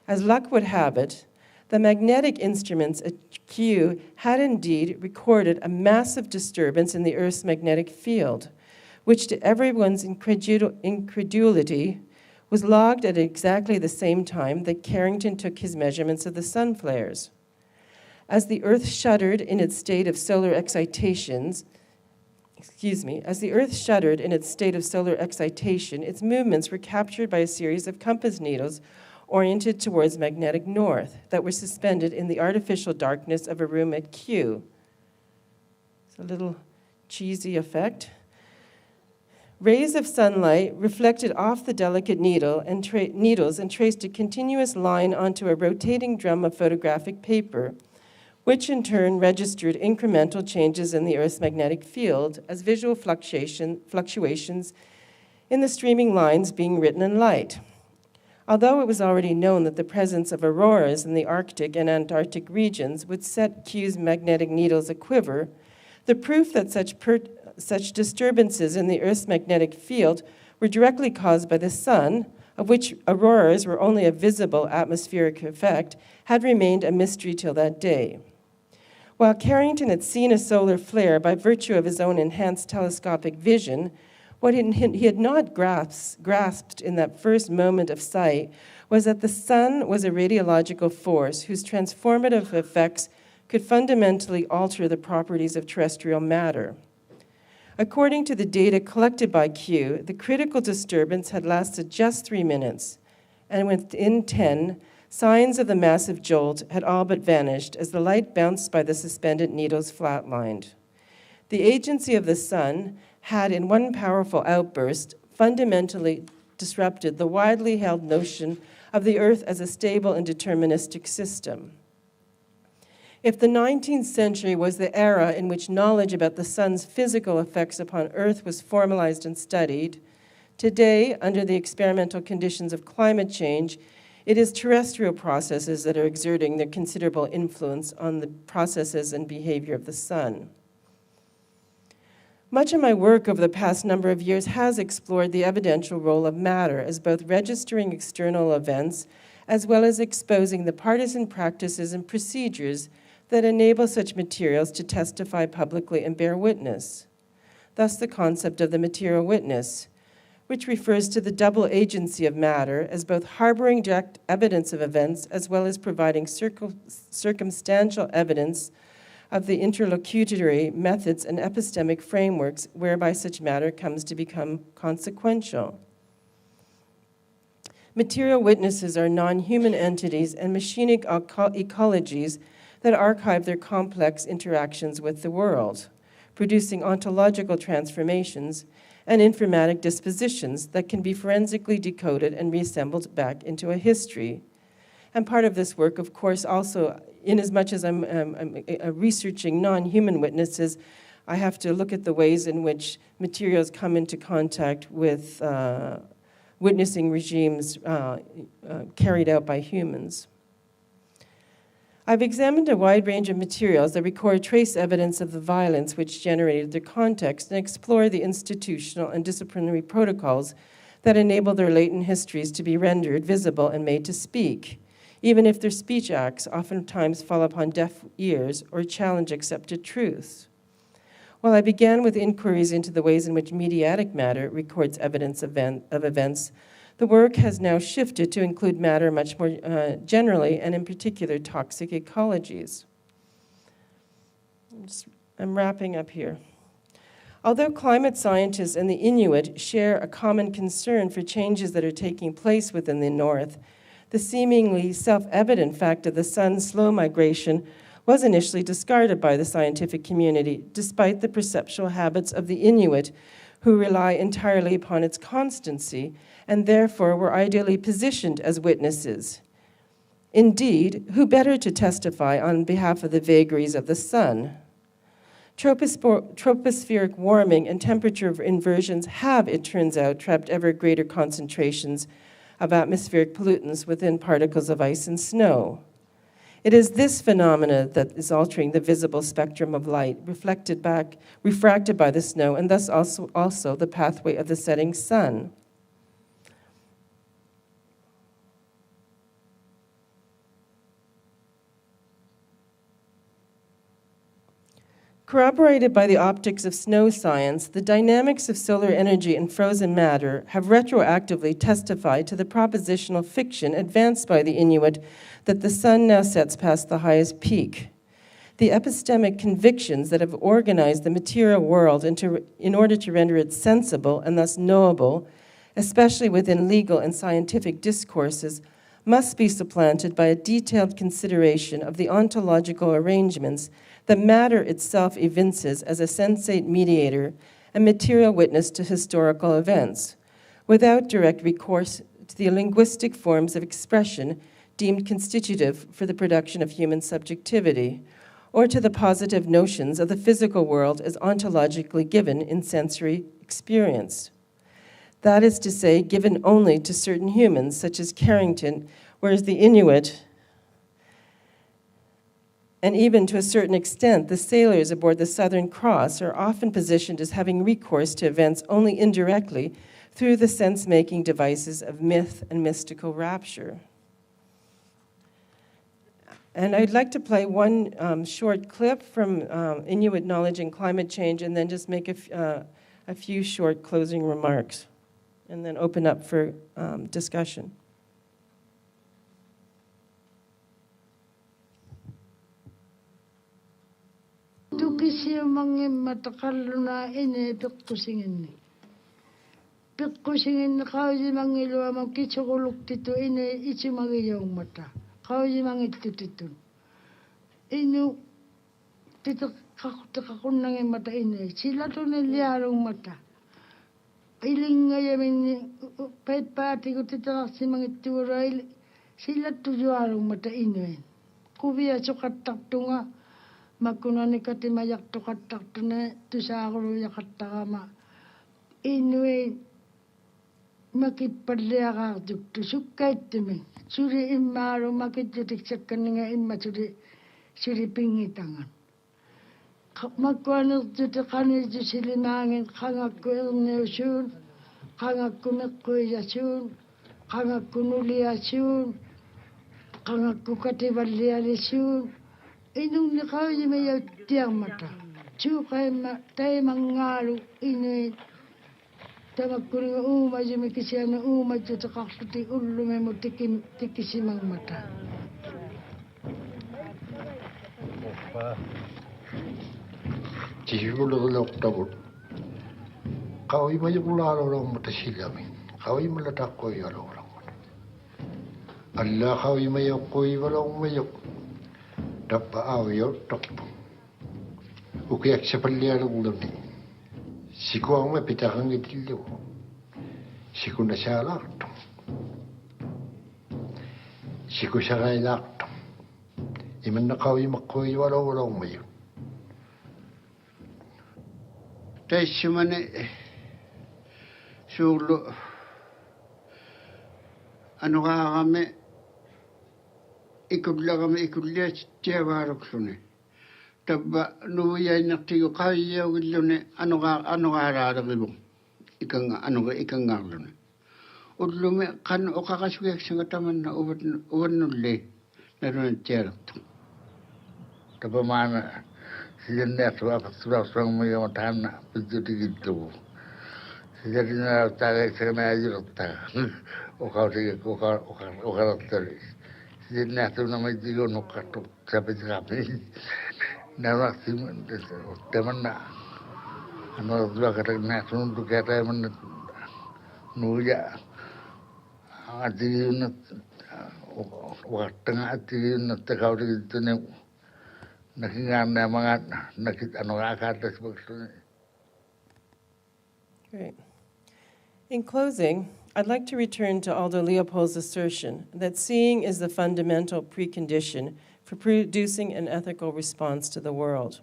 as luck would have it, the magnetic instruments at Kew had indeed recorded a massive disturbance in the Earth's magnetic field, which to everyone's incredulity was logged at exactly the same time that Carrington took his measurements of the sun flares. As the Earth shuddered in its state of solar excitation, its movements were captured by a series of compass needles oriented towards magnetic north that were suspended in the artificial darkness of a room at Kew. It's a little cheesy effect. Rays of sunlight reflected off the delicate needles and traced a continuous line onto a rotating drum of photographic paper, which in turn registered incremental changes in the Earth's magnetic field as visual fluctuations in the streaming lines being written in light. Although it was already known that the presence of auroras in the Arctic and Antarctic regions would set Kew's magnetic needles aquiver, the proof that such disturbances in the Earth's magnetic field were directly caused by the sun, of which auroras were only a visible atmospheric effect, had remained a mystery till that day. While Carrington had seen a solar flare by virtue of his own enhanced telescopic vision, what he had not grasped in that first moment of sight was that the sun was a radiological force whose transformative effects could fundamentally alter the properties of terrestrial matter. According to the data collected by Kew, the critical disturbance had lasted just 3 minutes, and within 10, signs of the massive jolt had all but vanished as the light bounced by the suspended needles flatlined. The agency of the sun had, in one powerful outburst, fundamentally disrupted the widely held notion of the Earth as a stable and deterministic system. If the 19th century was the era in which knowledge about the sun's physical effects upon Earth was formalized and studied, today, under the experimental conditions of climate change, it is terrestrial processes that are exerting their considerable influence on the processes and behavior of the sun. Much of my work over the past number of years has explored the evidential role of matter as both registering external events as well as exposing the partisan practices and procedures that enable such materials to testify publicly and bear witness. Thus, the concept of the material witness, which refers to the double agency of matter as both harboring direct evidence of events as well as providing circumstantial evidence of the interlocutory methods and epistemic frameworks whereby such matter comes to become consequential. Material witnesses are non-human entities and machinic ecologies that archive their complex interactions with the world, producing ontological transformations and informatic dispositions that can be forensically decoded and reassembled back into a history. And part of this work, of course, also, in as much as I'm researching non-human witnesses, I have to look at the ways in which materials come into contact with witnessing regimes carried out by humans. I've examined a wide range of materials that record trace evidence of the violence which generated their context and explore the institutional and disciplinary protocols that enable their latent histories to be rendered visible and made to speak, even if their speech acts oftentimes fall upon deaf ears or challenge accepted truths. While I began with inquiries into the ways in which mediatic matter records evidence of events, the work has now shifted to include matter much more generally, and in particular, toxic ecologies. I'm wrapping up here. Although climate scientists and the Inuit share a common concern for changes that are taking place within the North, the seemingly self-evident fact of the sun's slow migration was initially discarded by the scientific community, despite the perceptual habits of the Inuit, who rely entirely upon its constancy, and therefore were ideally positioned as witnesses. Indeed, who better to testify on behalf of the vagaries of the sun? Tropospheric warming and temperature inversions have, it turns out, trapped ever greater concentrations of atmospheric pollutants within particles of ice and snow. It is this phenomena that is altering the visible spectrum of light, refracted by the snow, and thus also the pathway of the setting sun. Corroborated by the optics of snow science, the dynamics of solar energy and frozen matter have retroactively testified to the propositional fiction advanced by the Inuit that the sun now sets past the highest peak. The epistemic convictions that have organized the material world in order to render it sensible and thus knowable, especially within legal and scientific discourses, must be supplanted by a detailed consideration of the ontological arrangements that matter itself evinces as a sensate mediator and material witness to historical events, without direct recourse to the linguistic forms of expression deemed constitutive for the production of human subjectivity, or to the positive notions of the physical world as ontologically given in sensory experience. That is to say, given only to certain humans, such as Carrington, whereas the Inuit, and even to a certain extent, the sailors aboard the Southern Cross, are often positioned as having recourse to events only indirectly through the sense-making devices of myth and mystical rapture. And I'd like to play one short clip from Inuit Knowledge and Climate Change, and then just make a few short closing remarks, and then open up for discussion. Tukisiamang matakaluna ine pikkusingin. Pikkusingin kauji mangilua makichokuluk titu ine ichimagiyong mata. Kauji mangitutitun. Inu titu kakunang mata ine. Sila to niliarong mata. Ilinga yamin pet party ko titu simangituura sila tujuarong mata ine. Kubia chokatak tunga. Makunani kati mayak tokatak tune tusaguru yakatagama inui makipadliaga duktu sukaitime suri immaru makitutik sakkaninga imma suri pingitangan makwanu tutakani tusilimangin kangakku ilneusun kangakku mekkuyasun kangakku nuliasun kangakku katiballialisun inung nakauji may tiang mata. Chukay tayo mangalu ini tamakkuring umaji may kisiyana umaji takaksuti ulo may mo tikisimang mata. Jihululok tabut. Kawai may ulalo lang mata silami. Kawai malatak ko yalo lang mata. Allah kawai may koy walang mayok. Dappa awiyo tokpo. Ukiyak sa palyalang lami. Siku ang mapitahang itilyo. Siku na siya lakto. Siku siya kay lakto. Iman na kawi makoy walaw mayo. Tayo siya man sulo. Ano ka kami? Ikudla tiya warok suni. Taba nuya naktiyo kaya wilone ano ka rara mo. Ikang ngalone. Udlume kan o kakasugyak sa taman na uwan nulle. Naroon tiya. Taba mana siya neto apa surang mo yung matana pagduti gitu. Siya na tagay sa na ayurta. O karakteris. Siya neto na may digo no kato sabi Narasim teman na ano dua kata neto no kata man nuya ati yun tengah ati yun tagaw dito ne nakingan na mga nakita ano akata sa Great. In closing, I'd like to return to Aldo Leopold's assertion that seeing is the fundamental precondition for producing an ethical response to the world.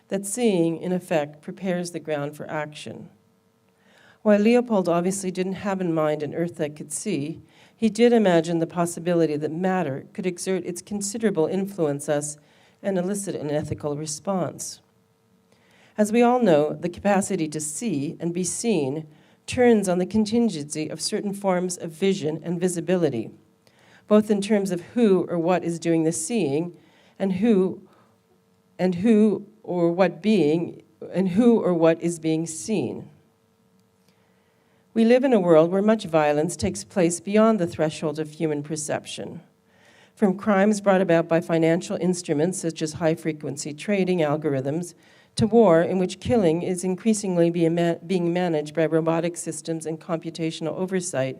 That seeing, in effect, prepares the ground for action. While Leopold obviously didn't have in mind an Earth that could see, he did imagine the possibility that matter could exert its considerable influence us and elicit an ethical response. As we all know, the capacity to see and be seen turns on the contingency of certain forms of vision and visibility, both in terms of who or what is doing the seeing and who or what is being seen. We live in a world where much violence takes place beyond the threshold of human perception. From crimes brought about by financial instruments such as high-frequency trading algorithms, to war in which killing is increasingly being managed by robotic systems and computational oversight,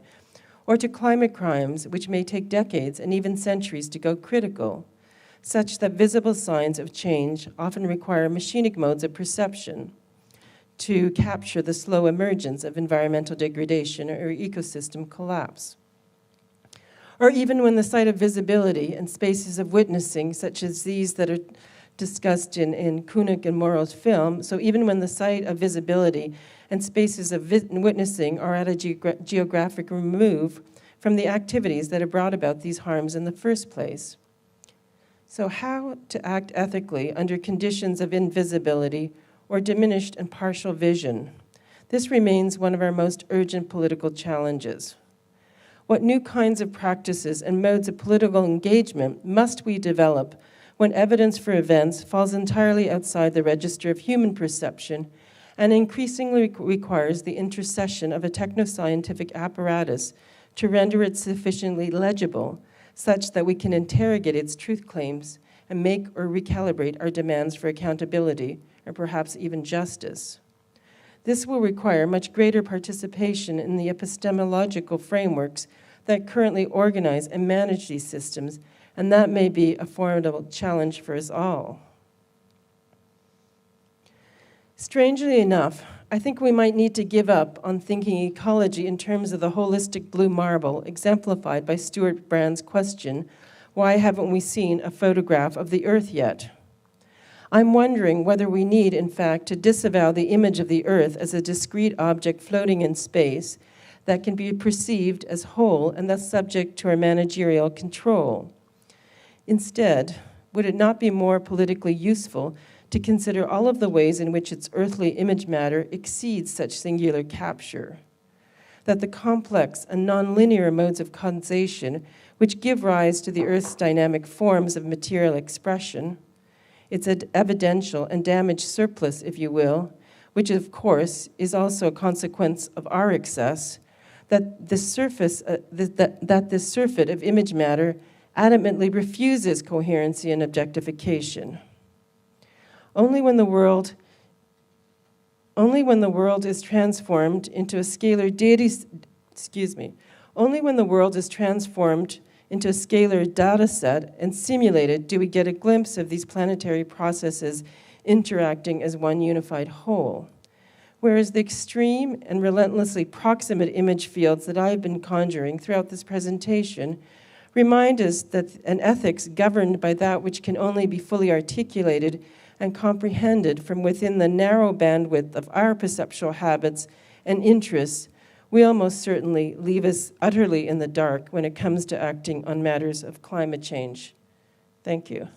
or to climate crimes which may take decades and even centuries to go critical, such that visible signs of change often require machinic modes of perception to capture the slow emergence of environmental degradation or ecosystem collapse. Or even when the sight of visibility and spaces of witnessing, such as these that are discussed in Kunik and Moro's film, so even when the sight of visibility and spaces of witnessing are at a geographic remove from the activities that have brought about these harms in the first place. So how to act ethically under conditions of invisibility or diminished and partial vision? This remains one of our most urgent political challenges. What new kinds of practices and modes of political engagement must we develop when evidence for events falls entirely outside the register of human perception and increasingly requires the intercession of a technoscientific apparatus to render it sufficiently legible such that we can interrogate its truth claims and make or recalibrate our demands for accountability or perhaps even justice. This will require much greater participation in the epistemological frameworks that currently organize and manage these systems, and that may be a formidable challenge for us all. Strangely enough, I think we might need to give up on thinking ecology in terms of the holistic blue marble exemplified by Stuart Brand's question, why haven't we seen a photograph of the Earth yet? I'm wondering whether we need, in fact, to disavow the image of the Earth as a discrete object floating in space that can be perceived as whole and thus subject to our managerial control. Instead, would it not be more politically useful to consider all of the ways in which its earthly image matter exceeds such singular capture? That the complex and nonlinear modes of causation which give rise to the Earth's dynamic forms of material expression, its evidential and damaged surplus, if you will, which of course is also a consequence of our excess, that this surfeit of image matter adamantly refuses coherency and objectification. Only when the world is transformed into a scalar data set and simulated do we get a glimpse of these planetary processes interacting as one unified whole. whereas the extreme and relentlessly proximate image fields that I've been conjuring throughout this presentation remind us that an ethics governed by that which can only be fully articulated and comprehended from within the narrow bandwidth of our perceptual habits and interests will most certainly leave us utterly in the dark when it comes to acting on matters of climate change. Thank you.